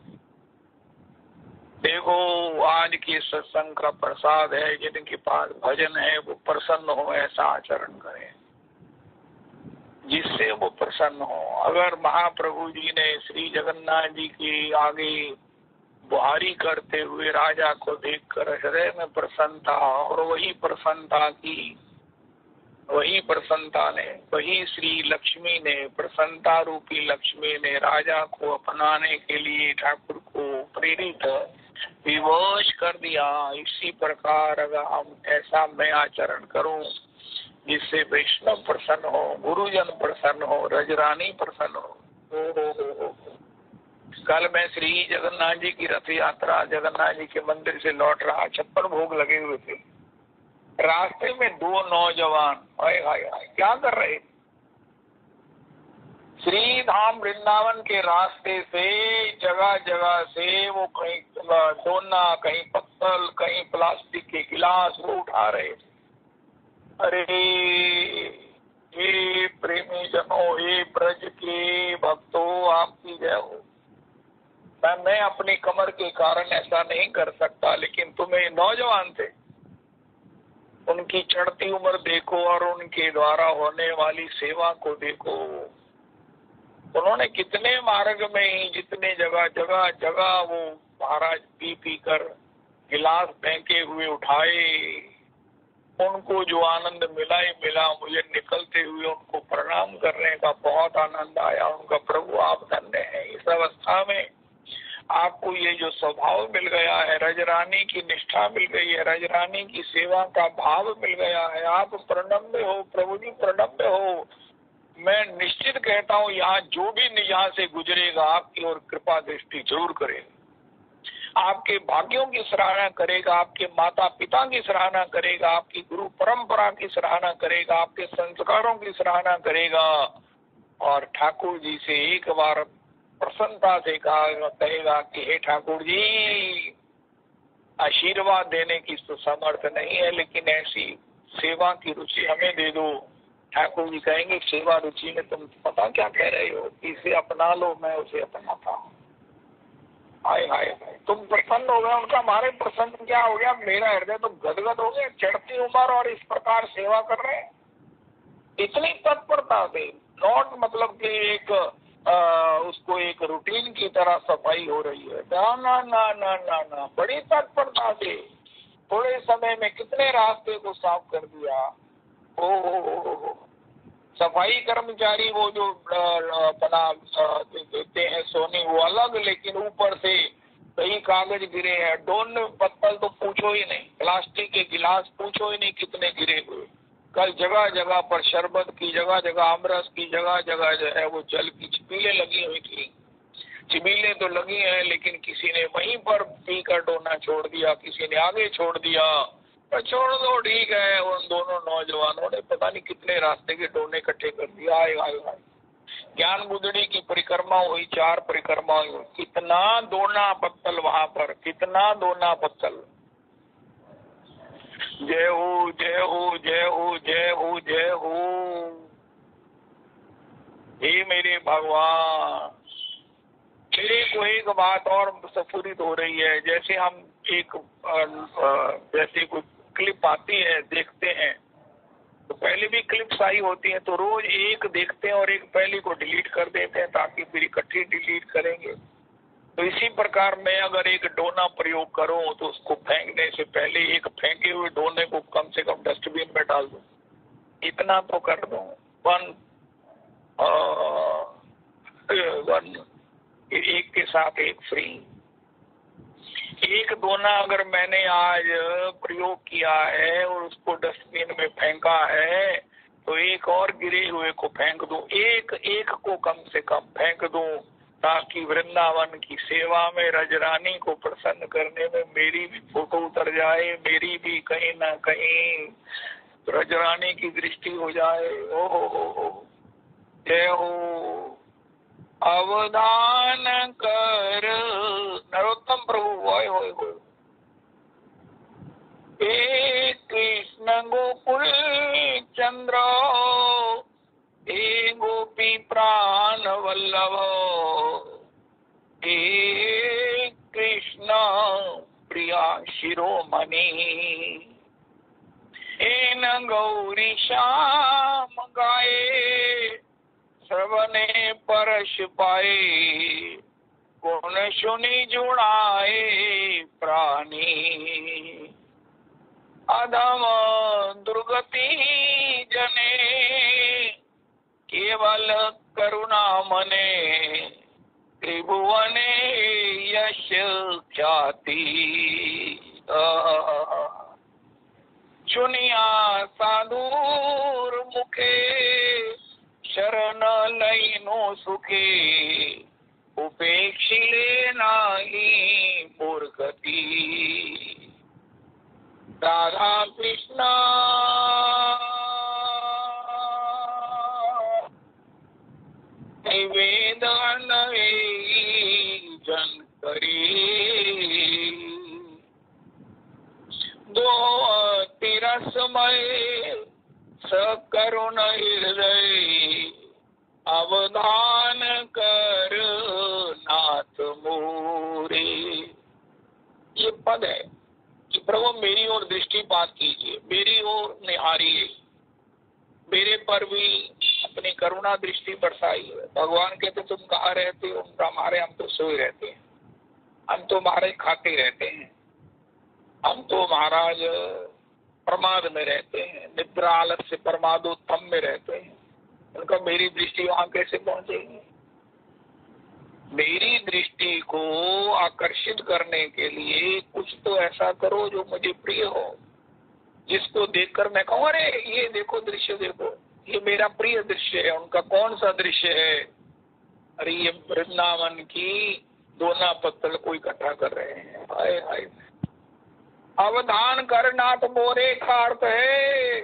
देखो आज के सत्संग का प्रसाद है, जिनके पास भजन है वो प्रसन्न हो, ऐसा आचरण करें जिससे वो प्रसन्न हो। अगर महाप्रभु जी ने श्री जगन्नाथ जी के आगे बुहारी करते हुए राजा को देखकर हृदय में प्रसन्नता, और वही प्रसन्नता ने, वही श्री लक्ष्मी ने, प्रसन्नता रूपी लक्ष्मी ने राजा को अपनाने के लिए ठाकुर को प्रेरित विवश कर दिया। इसी प्रकार अगर हम ऐसा मैं आचरण करूं जिससे वैष्णव प्रसन्न हो, गुरुजन प्रसन्न हो, रजरानी प्रसन्न हो। कल मैं श्री जगन्नाथ जी की रथ यात्रा जगन्नाथ जी के मंदिर से लौट रहा, 56 भोग लगे हुए थे। रास्ते में 2 नौजवान हाय हाय हाय क्या कर रहे, श्री धाम वृंदावन के रास्ते से जगह जगह से वो कहीं डोना, कहीं पत्तल, कहीं प्लास्टिक के गिलास वो उठा रहे थे। अरे हे प्रेमी जनों, हे ब्रज के भक्तों, आपकी जय हो। मैं अपनी कमर के कारण ऐसा नहीं कर सकता, लेकिन तुम्हें नौजवान थे, उनकी चढ़ती उम्र देखो और उनके द्वारा होने वाली सेवा को देखो। उन्होंने कितने मार्ग में ही जितने जगह वो महाराज पी कर गिलास फेंके हुए उठाए, उनको जो आनंद मिला ही मिला। मुझे निकलते हुए उनको प्रणाम करने का बहुत आनंद आया। उनका प्रभु आप धन्य हैं, इस अवस्था में आपको ये जो स्वभाव मिल गया है, रजरानी की निष्ठा मिल गई है, रजरानी की सेवा का भाव मिल गया है, आप प्रणम्य हो, प्रभु जी प्रणम्य हो। मैं निश्चित कहता हूँ यहाँ जो भी यहाँ से गुजरेगा आपकी ओर कृपा दृष्टि जरूर करेगा, आपके भाग्यों की सराहना करेगा, आपके माता पिता की सराहना करेगा, आपकी गुरु परंपरा की सराहना करेगा, आपके संस्कारों की सराहना करेगा। और ठाकुर जी से एक बार प्रसन्नता से कहेगा कि हे ठाकुर जी, आशीर्वाद देने की तो समर्थ नहीं है, लेकिन ऐसी सेवा की रुचि हमें दे दो। ठाकुर जी कहेंगे सेवा रुचि में तुम पता क्या कह रहे हो, इसे अपना लो, मैं उसे अपनाता हूँ। हाय हाय हाय, तुम प्रसन्न हो गए। उनका हमारे प्रसन्न क्या हो गया, मेरा हृदय तो गदगद हो गया। चढ़ती उम्र और इस प्रकार सेवा कर रहे हैं, इतनी तत्परता से, नॉट मतलब कि एक उसको एक रूटीन की तरह सफाई हो रही है, ना ना ना ना ना ना, बड़ी तत्परता से थोड़े समय में कितने रास्ते को साफ कर दिया। ओ सफाई कर्मचारी वो जो अपना देते हैं सोनी वो अलग, लेकिन ऊपर से कई कागज गिरे हैं, डोन पत्तल तो पूछो ही नहीं, प्लास्टिक के गिलास पूछो ही नहीं कितने गिरे हुए। कल जगह जगह पर शरबत की जगह जगह, अमरस की जगह जगह जो है वो जल की छिबीलें लगी हुई थी। छिबीलें तो लगी हैं, लेकिन किसी ने वहीं पर पीकर डोना छोड़ दिया, किसी ने आगे छोड़ दिया। तो छोड़ दो, ठीक है। उन दोनों नौजवानों ने पता नहीं कितने रास्ते के डोने इकट्ठे कर दिया। आए आए आए, ज्ञान बुद्धड़ी की परिक्रमा हुई, 4 परिक्रमा हुई, कितना दोना पत्तल वहां पर, कितना दोना पत्तल। जय हो जय हो जय हो जय हो जय हो। हे मेरे भगवान, मेरे को एक बात और स्फुरित हो रही है। जैसे हम एक जैसे कोई क्लिप आती है देखते हैं, तो पहले भी क्लिप्स आई होती हैं, तो रोज एक देखते हैं और एक पहले को डिलीट कर देते हैं ताकि फिर इकट्ठी डिलीट करेंगे। तो इसी प्रकार मैं अगर एक डोना प्रयोग करूं तो उसको फेंकने से पहले एक फेंके हुए डोने को कम से कम डस्टबिन में डाल दूं, इतना तो कर दूं। वन एक के साथ एक फ्री। एक दोना अगर मैंने आज प्रयोग किया है और उसको डस्टबिन में फेंका है, तो एक और गिरे हुए को फेंक दूं, एक एक को कम से कम फेंक दूं, ताकि वृंदावन की सेवा में रजरानी को प्रसन्न करने में मेरी भी फोटो उतर जाए, मेरी भी कहीं ना कहीं रजरानी की दृष्टि हो जाए। ओ हो, जय हो। अवधान कर नरोत्तम प्रभु, होय होय होय। हे कृष्ण गोकुल चंद्र, हे गोपी प्राण वल्लभ, हे कृष्ण प्रिया शिरोमणि, हे न गौरी श्याम गाए, श्रवणे परश पाए, गुण सुनि जुड़ाए प्राणी, अधम दुर्गति जने, केवल करुणा मने, त्रिभुवने यश ख्याति, चुनिया साधुर मुखे, शरण लईनो सुखे, उपेक्षिले नाही मूर्खती, राधा कृष्ण निवेदन जन करी, दो तिरसमय सकरुण हृदय, अवधान कर नाथ मोरे। ये पद है कि प्रभु मेरी ओर दृष्टिपात कीजिए, मेरी ओर निहारिए, मेरे पर भी अपनी करुणा दृष्टि बरसाइए। भगवान कहते तुम कहाँ रहते हो? हमारे, हम तो सोए रहते हैं, हम तो महाराज खाते रहते हैं, हम तो महाराज प्रमाद में रहते हैं, निद्रा आलस्य प्रमादोत्थम में रहते हैं। उनका मेरी दृष्टि वहां कैसे पहुंचेगी? मेरी दृष्टि को आकर्षित करने के लिए कुछ तो ऐसा करो जो मुझे प्रिय हो, जिसको देखकर मैं कहूँ अरे ये देखो दृश्य, देखो ये मेरा प्रिय दृश्य है। उनका कौन सा दृश्य है? अरे ये वृंदावन की दोना पत्तल को इकट्ठा कर रहे हैं। हाय हाय, अवधान करना तो मोरे का अर्थ है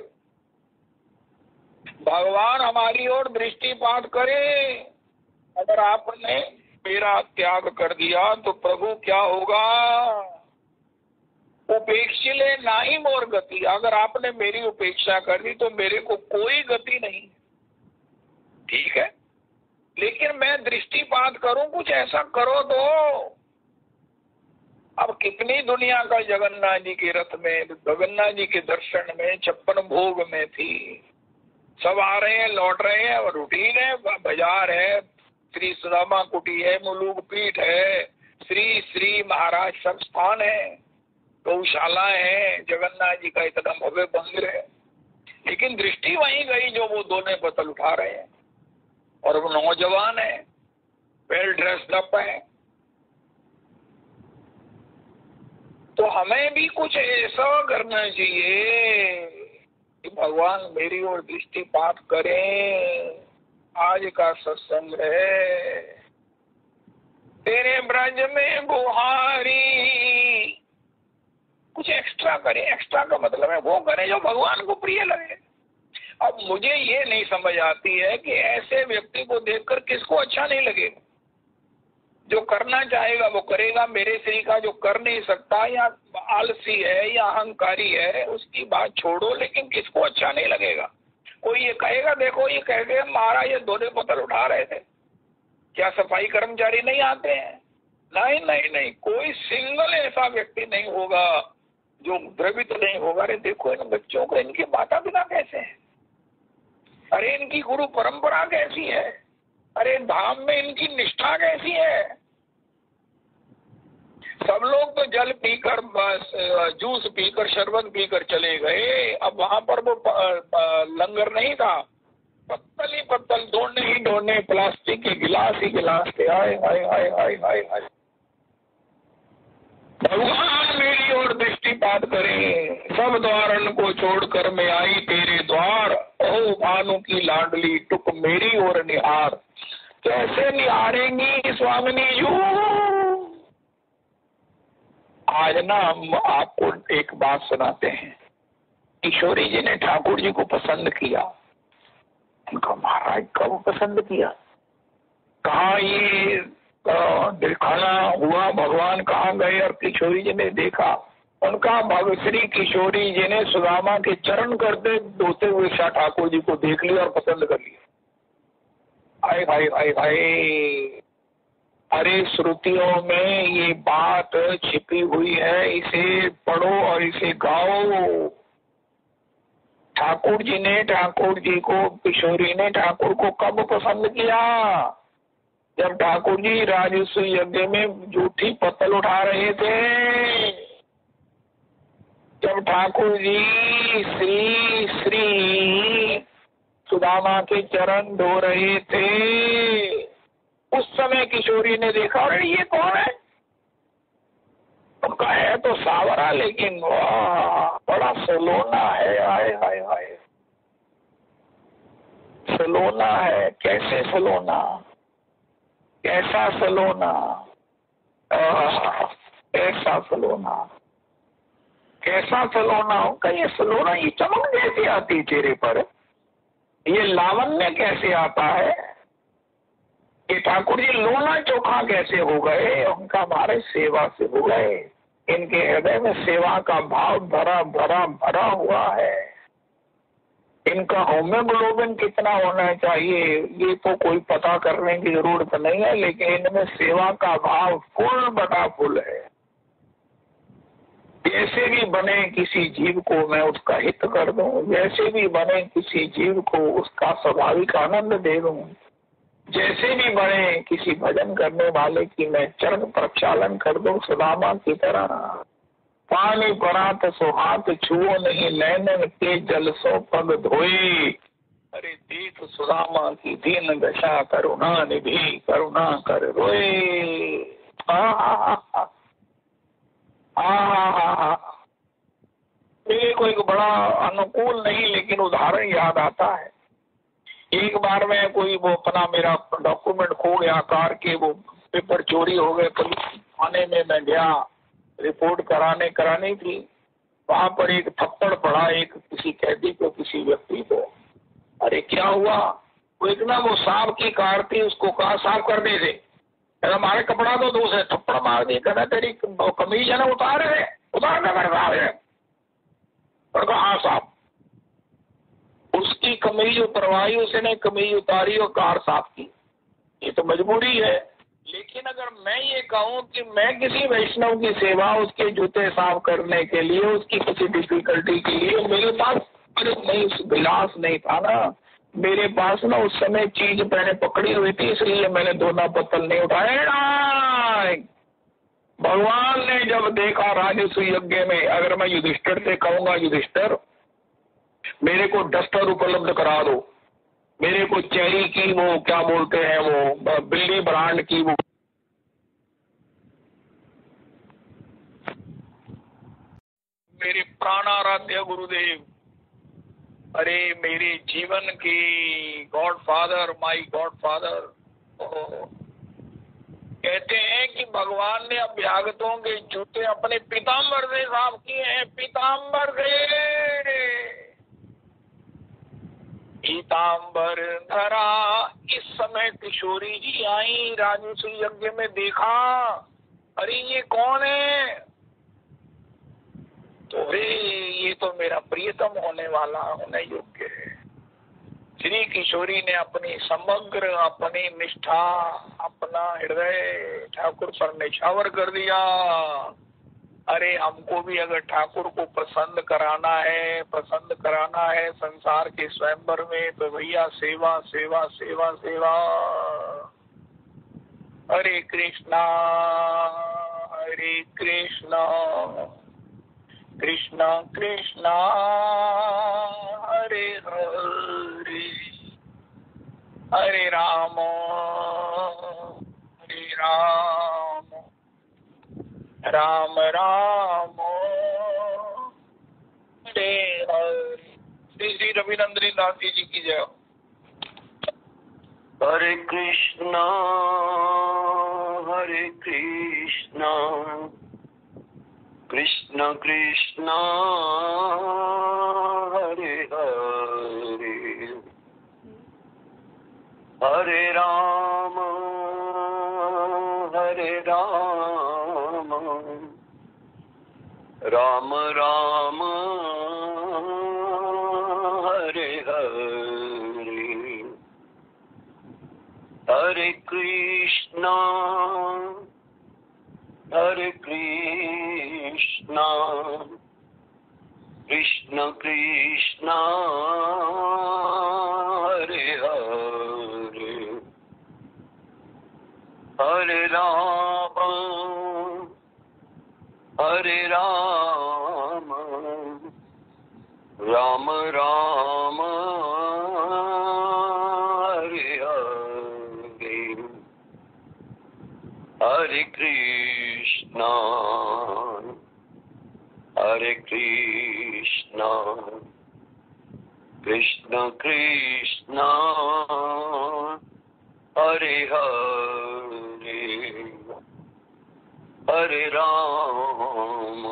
भगवान हमारी ओर दृष्टिपात करे। अगर आपने मेरा त्याग कर दिया तो प्रभु क्या होगा? उपेक्षिले नाही मोर गति। अगर आपने मेरी उपेक्षा कर दी तो मेरे को कोई गति नहीं। ठीक है, लेकिन मैं दृष्टिपात करूं, कुछ ऐसा करो तो। अब कितनी दुनिया का जगन्नाथ जी के रथ में, जगन्नाथ जी के दर्शन में, 56 भोग में थी। सब आ रहे हैं, लौट रहे हैं, और रूटीन है, बाजार है, श्री सुदामा कुटी है, मुलुक पीठ है, श्री श्री महाराज सब स्थान है, गौशाला है, जगन्नाथ जी का इतना भव्य मंदिर है। लेकिन दृष्टि वहीं गई जो वो दोने पत्तल उठा रहे हैं, और वो नौजवान है, वेल ड्रेस्ड अप है। तो हमें भी कुछ ऐसा करना चाहिए कि भगवान मेरी ओर दृष्टिपात करें। आज का सत्संग है, तेरे ब्रज में बुहारी, कुछ एक्स्ट्रा करें। एक्स्ट्रा का मतलब है वो करें जो भगवान को प्रिय लगे। अब मुझे ये नहीं समझ आती है कि ऐसे व्यक्ति को देखकर किसको अच्छा नहीं लगेगा। जो करना चाहेगा वो करेगा, मेरे श्री का जो कर नहीं सकता या आलसी है या अहंकारी है उसकी बात छोड़ो, लेकिन किसको अच्छा नहीं लगेगा। कोई ये कहेगा देखो ये कह गए महाराज ये दोने बोतल उठा रहे थे, क्या सफाई कर्मचारी नहीं आते हैं? नहीं नहीं नहीं, कोई सिंगल ऐसा व्यक्ति नहीं होगा जो द्रवित नहीं होगा। अरे देखो इन बच्चों को, इनके माता पिता कैसे हैं, अरे इनकी गुरु परंपरा कैसी है, अरे धाम में इनकी निष्ठा कैसी है। सब लोग तो जल पीकर बस जूस पीकर शरबत पीकर चले गए। अब वहां पर वो लंगर नहीं था, पत्तल ही पत्तल, ढोने ही ढोने, प्लास्टिक के गिलास ही गिलास थे। हाय हाय हाय हाय हाय हाय। भगवान मेरी ओर दृष्टिपात करे, सब द्वारन को छोड़कर मैं आई तेरे द्वार। ओ भानु की लाडली टुक मेरी ओर निहार। कैसे निहारेंगी स्वामिनी यू? आज ना हम आपको एक बात सुनाते हैं। किशोरी जी ने ठाकुर जी को पसंद किया। उनका महाराज कब पसंद किया, कहा ये दिखाना हुआ, भगवान कहाँ गए और किशोरी जी ने देखा। उनका भगश्री किशोरी जी ने सुदामा के चरण करते धोते हुए शाह ठाकुर जी को देख लिया और पसंद कर लिया। हाय हाय हाय हाय। अरे श्रुतियों में ये बात छिपी हुई है, इसे पढ़ो और इसे गाओ। ठाकुर जी ने ठाकुर जी को, किशोरी ने ठाकुर को कब पसंद किया? जब ठाकुर जी राजस्व यज्ञ में जूठी पत्तल उठा रहे थे, जब ठाकुर जी श्री श्री सुदामा के चरण धो रहे थे, उस समय किशोरी ने देखा अरे ये कौन है? उनका है तो सावरा, लेकिन वाह बड़ा सलोना है। हाय हाय हाय, सलोना है। कैसे सलोना, कैसा सलोना, ऐसा सलोना, कैसा सलोना। उनका ये सलोना, ये चमक कैसे आती चेहरे पर, ये लावण्य कैसे आता है, ये ठाकुर जी लोना चोखा कैसे हो गए? उनका हमारे सेवा से हो गए। इनके हृदय में सेवा का भाव भरा भरा भरा हुआ है। इनका होमोग्लोबिन कितना होना चाहिए ये तो कोई पता करने की जरूरत नहीं है, लेकिन इनमें सेवा का भाव फुल बटा फुल है। जैसे भी बने किसी जीव को मैं उसका हित कर दूं, जैसे भी बने किसी जीव को उसका स्वाभाविक आनंद दे दूं, जैसे भी बने किसी भजन करने वाले की मैं चरण प्रक्षालन कर दूं सुदामा की तरह। पानी परात सो हाथ छुओ नहीं, नैनन के जल सो पग धोए। अरे देख सुदामा की दीन दशा, करुणा निधि करुणा कर रोए। मेरे को एक बड़ा अनुकूल नहीं लेकिन उदाहरण याद आता है। एक बार में कोई वो अपना मेरा डॉक्यूमेंट खो गया, कार के वो पेपर चोरी हो गए, पुलिस थाने में मैं गया, रिपोर्ट करानी थी। वहां पर एक थप्पड़ पड़ा एक किसी कैदी को, किसी व्यक्ति को। अरे क्या हुआ, वो एक ना वो सांप की कार थी, उसको कहा साफ कर दे दे, हमारे कपड़ा तो दोष है, थप्पड़ मार दी। कहना तेरी कमीज है ना उतार दे, उतार दे मेरे सामने। और कहा हाँ साहब। उसकी कमीज उतरवाई, उसने कमीज उतारी और कार साफ की। ये तो मजबूरी है। लेकिन अगर मैं ये कहूँ कि मैं किसी वैष्णव की सेवा, उसके जूते साफ करने के लिए, उसकी किसी डिफिकल्टी के लिए मेरे पास नहीं गिलास नहीं था ना, मेरे पास ना उस समय चीज मैंने पकड़ी हुई थी, इसलिए मैंने दोना पत्तल नहीं उठाया। भगवान ने जब देखा राजस्व यज्ञ में, अगर मैं युधिष्ठिर से कहूंगा युधिष्ठिर मेरे को डस्टर उपलब्ध करा दो, मेरे को चेरी की वो क्या बोलते हैं वो बिल्ली ब्रांड की वो मेरे प्राणाराध्य गुरुदेव, अरे मेरे जीवन की गॉड फादर, माई गॉड फादर। कहते हैं कि भगवान ने अभ्यागतों के जूते अपने पीताम्बर से साफ किए हैं, पीताम्बर से। पीतांबर धरा। इस समय किशोरी जी आई, राजू से यज्ञ में देखा, अरे ये कौन है? तो अरे ये तो मेरा प्रियतम होने वाला, होने योग्य है। श्री किशोरी ने अपनी समग्र, अपनी निष्ठा, अपना हृदय ठाकुर पर निछावर कर दिया। अरे हमको भी अगर ठाकुर को पसंद कराना है संसार के स्वयंवर में, तो भैया सेवा सेवा सेवा सेवा। हरे कृष्णा कृष्णा कृष्णा हरे हरे, हरे राम राम राम हरे हरे। श्री श्री रविनंदनी दास जी की जय। हरे कृष्णा कृष्ण कृष्ण हरे हरे, हरे राम राम राम हरे हरे, हरे कृष्णा कृष्ण कृष्ण हरे हरे, हरे राम राम राम हरे हरे, हरे कृष्णा कृष्ण कृष्ण हरे हरे, हरे राम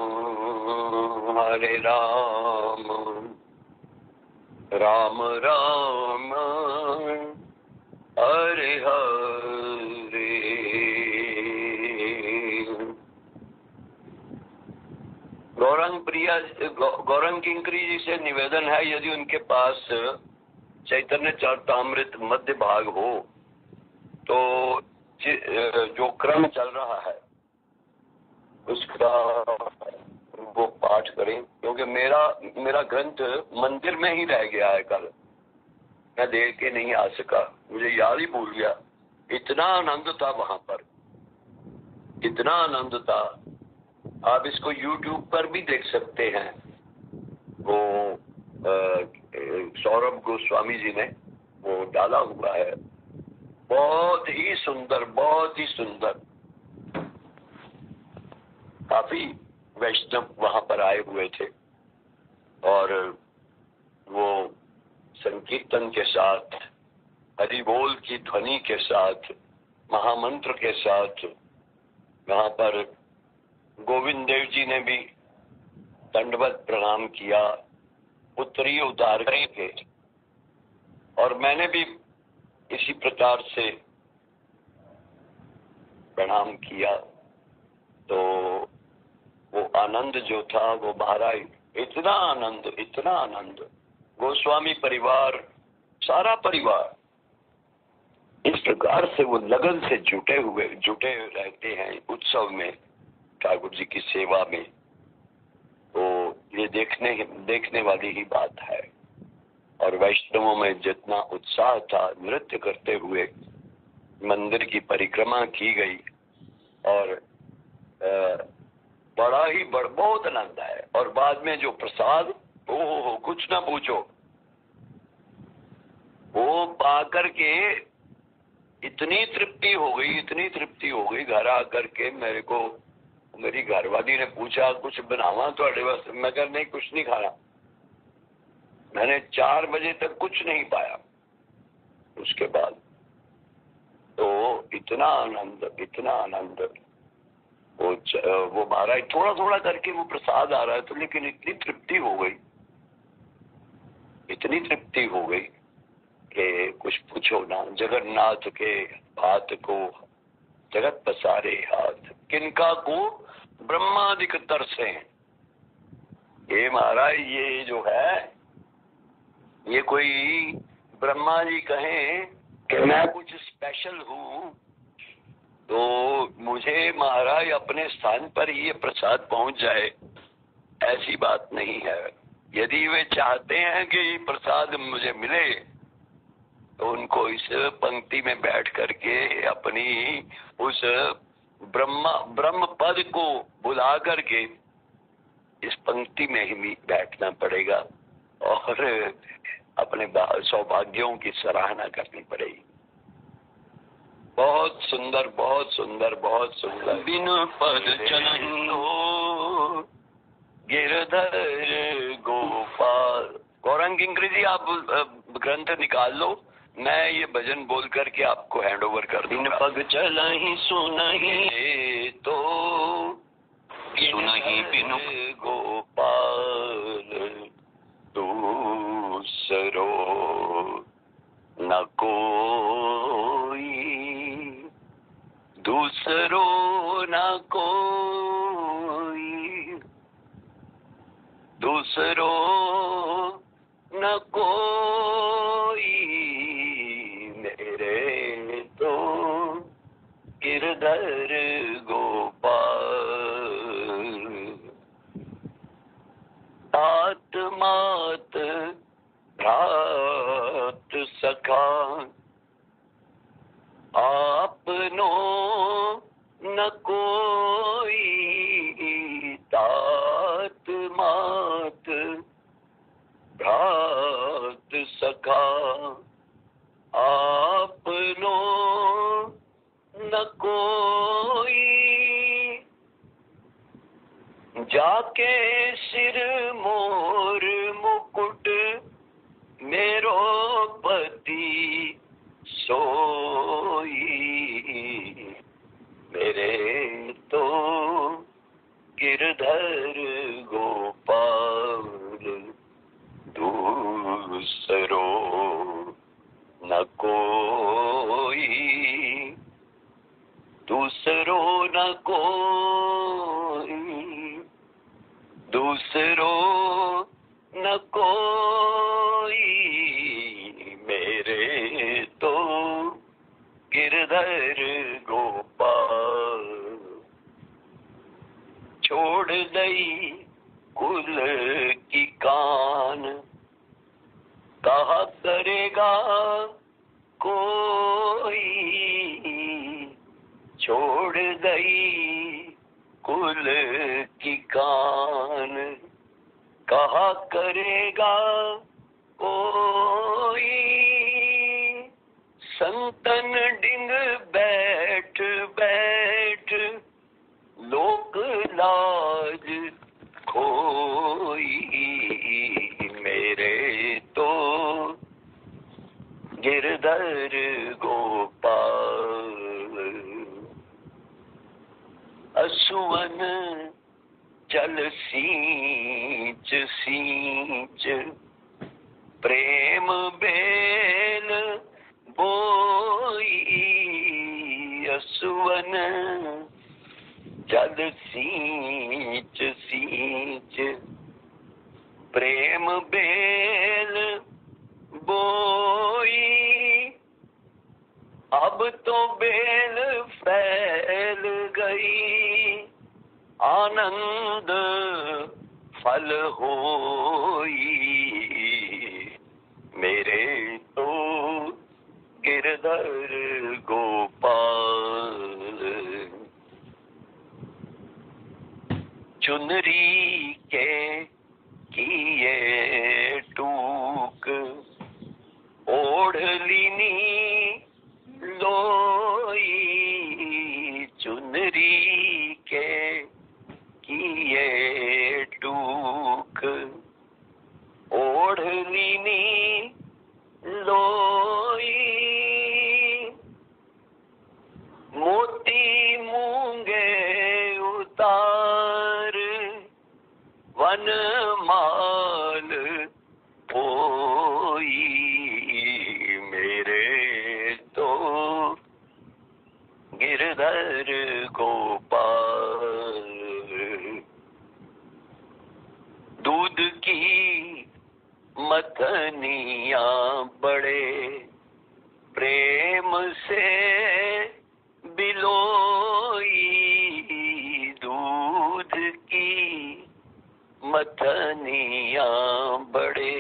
राम राम हरे हरे। गौरंग किंकरी जी से निवेदन है, यदि उनके पास चैतन्य चरितामृत मध्य भाग हो तो जो क्रम चल रहा है उसका वो पाठ करें, क्योंकि मेरा ग्रंथ मंदिर में ही रह गया है। कल मैं देख के नहीं आ सका, मुझे याद ही भूल गया। इतना आनंद था वहां पर, इतना आनंद था। आप इसको YouTube पर भी देख सकते हैं। वो सौरभ गोस्वामी जी ने वो डाला हुआ है। बहुत ही सुंदर, बहुत ही सुंदर। काफी वैष्णव वहां पर आए हुए थे और वो संकीर्तन के साथ, हरि बोल की ध्वनि के साथ, महामंत्र के साथ वहां पर गोविंद देव जी ने भी दंडवत प्रणाम किया, उत्तरीय उतार के, और मैंने भी इसी प्रकार से प्रणाम किया। तो वो आनंद जो था वो बाहर आई। इतना आनंद। गोस्वामी परिवार, सारा परिवार इस प्रकार से वो लगन से जुटे रहते हैं उत्सव में, ठाकुर जी की सेवा में। तो ये देखने वाली ही बात है। और वैष्णवों में जितना उत्साह था, नृत्य करते हुए मंदिर की परिक्रमा की गई और बहुत आनंद है। और बाद में जो प्रसाद, ओहो कुछ ना पूछो, वो पा करके इतनी तृप्ति हो गई। घर आकर के मेरी घरवाली ने पूछा कुछ बनावा थोड़े वास्ते, मैं कहा नहीं, कुछ नहीं खाना। मैंने 4 बजे तक कुछ नहीं पाया। उसके बाद तो इतना आनंद। वो महाराज थोड़ा करके वो प्रसाद आ रहा है, तो लेकिन इतनी तृप्ति हो गई के कुछ पूछो ना, जगन्नाथ के हाथ को जगत पसारे हाथ, किनका को ब्रह्मादिक तरसे। ये महाराज ये जो है, ये कोई ब्रह्मा जी कहें कि मैं कुछ स्पेशल हूँ तो मुझे महाराज अपने स्थान पर ये प्रसाद पहुंच जाए, ऐसी बात नहीं है। यदि वे चाहते हैं कि ये प्रसाद मुझे मिले तो उनको इस पंक्ति में बैठ करके अपनी उस ब्रह्म पद को बुला करके इस पंक्ति में ही बैठना पड़ेगा और अपने सौभाग्यों की सराहना करनी पड़ेगी। बहुत सुंदर, बहुत सुंदर, बहुत सुंदर। बिन पद चलो गिरधर गोपाल। गौरंग किंकरी जी, आप ग्रंथ निकाल लो, मैं ये भजन बोल करके आपको हैंड ओवर कर दूंगा। बिन पग चलहि सुनहि तो सुनहि बिनु गोपाल, दूसरो न कोई, दूसरो न कोई, दूसरो न कोई, मेरे तो गिरधर गोपाल। आत्मात भ्रात सखा, आपनो न कोई, तात मात भ्रात सखा, आपनो न कोई, जाके सिर मोर मुकुट मेरो पति सोई, मेरे तो गिरधर गोपाल, दूसरो न कोई, दूसरो न कोई, दूसरो न कोई, मेरे तो गिरधर गोपाल। छोड़ दई कुल की कान, कहा करेगा कोई, छोड़ दई कुल की कान, कहा करेगा कोई, संतन डिंग बैठ बैठ लोक लाज खोई, मेरे तो गिरधर गोपाल। असुवन जल सींच सींच, प्रेम बेल बोई, असुवन जल सींच सींच, प्रेम बेल बोई, अब तो बेल फैल गई, आनंद फल होई, मेरे तो गिरधर गोपाल। चुनरी के किए टूक, ओढ़ लीनी लोई, चुनरी के किए टूक, ओढ़ लीनी लोई, मोती मूंगे उतार, वन माल पोई, की मथनियाँ बड़े प्रेम से बिलोई, दूध की मथनियाँ बड़े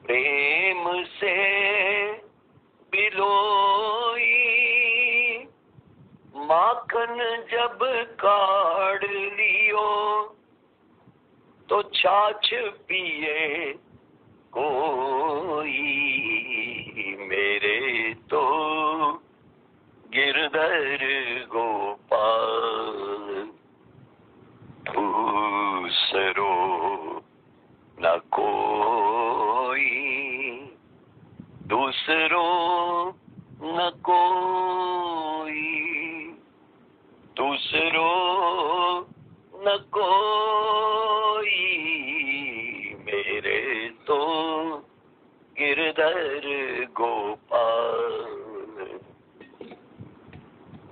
प्रेम से बिलोई, माखन जब काढ़ लियो तो छाछ पिए कोई, मेरे तो गिरधर गोपाल दूसरो न कोई, दूसरो न कोई, दूसरो न कोई, मेरे तो गिरधर गोपाल।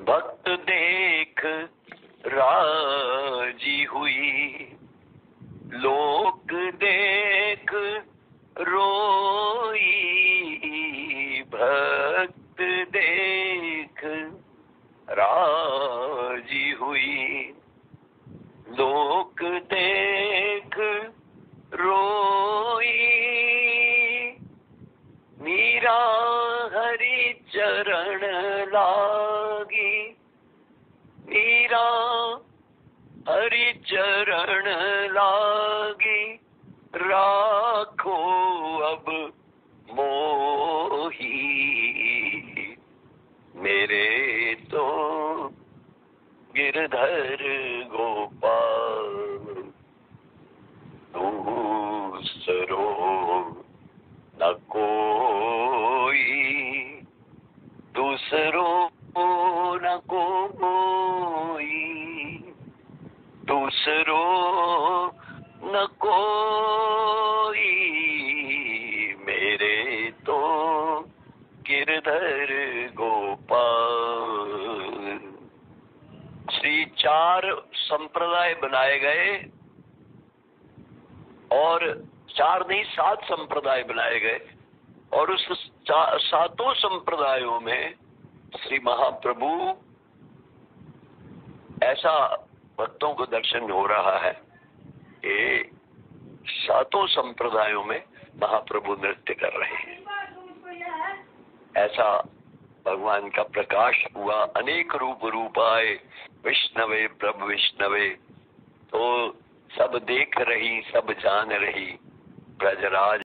भक्त देख राजी हुई, लोक देख रोई, भक्त देख राजी हुई, लोक देख रोई, मीरा हरि चरण लागी, मीरा हरि चरण लागी, राखो अब मोही, मेरे तो गिरधर गोपाल दूसरो न कोई, दूसरो न कोई, दूसरो न कोई, मेरे तो गिरधर गोपाल। श्री 4 संप्रदाय बनाए गए और 4 नहीं 7 संप्रदाय बनाए गए, और उस 7 संप्रदायों में श्री महाप्रभु ऐसा भक्तों को दर्शन हो रहा है कि 7 संप्रदायों में महाप्रभु नृत्य कर रहे हैं। ऐसा भगवान का प्रकाश हुआ, अनेक रूप रूपाए विष्णवे प्रभु विष्णवे, तो सब देख रही सब जान रही ब्रजराज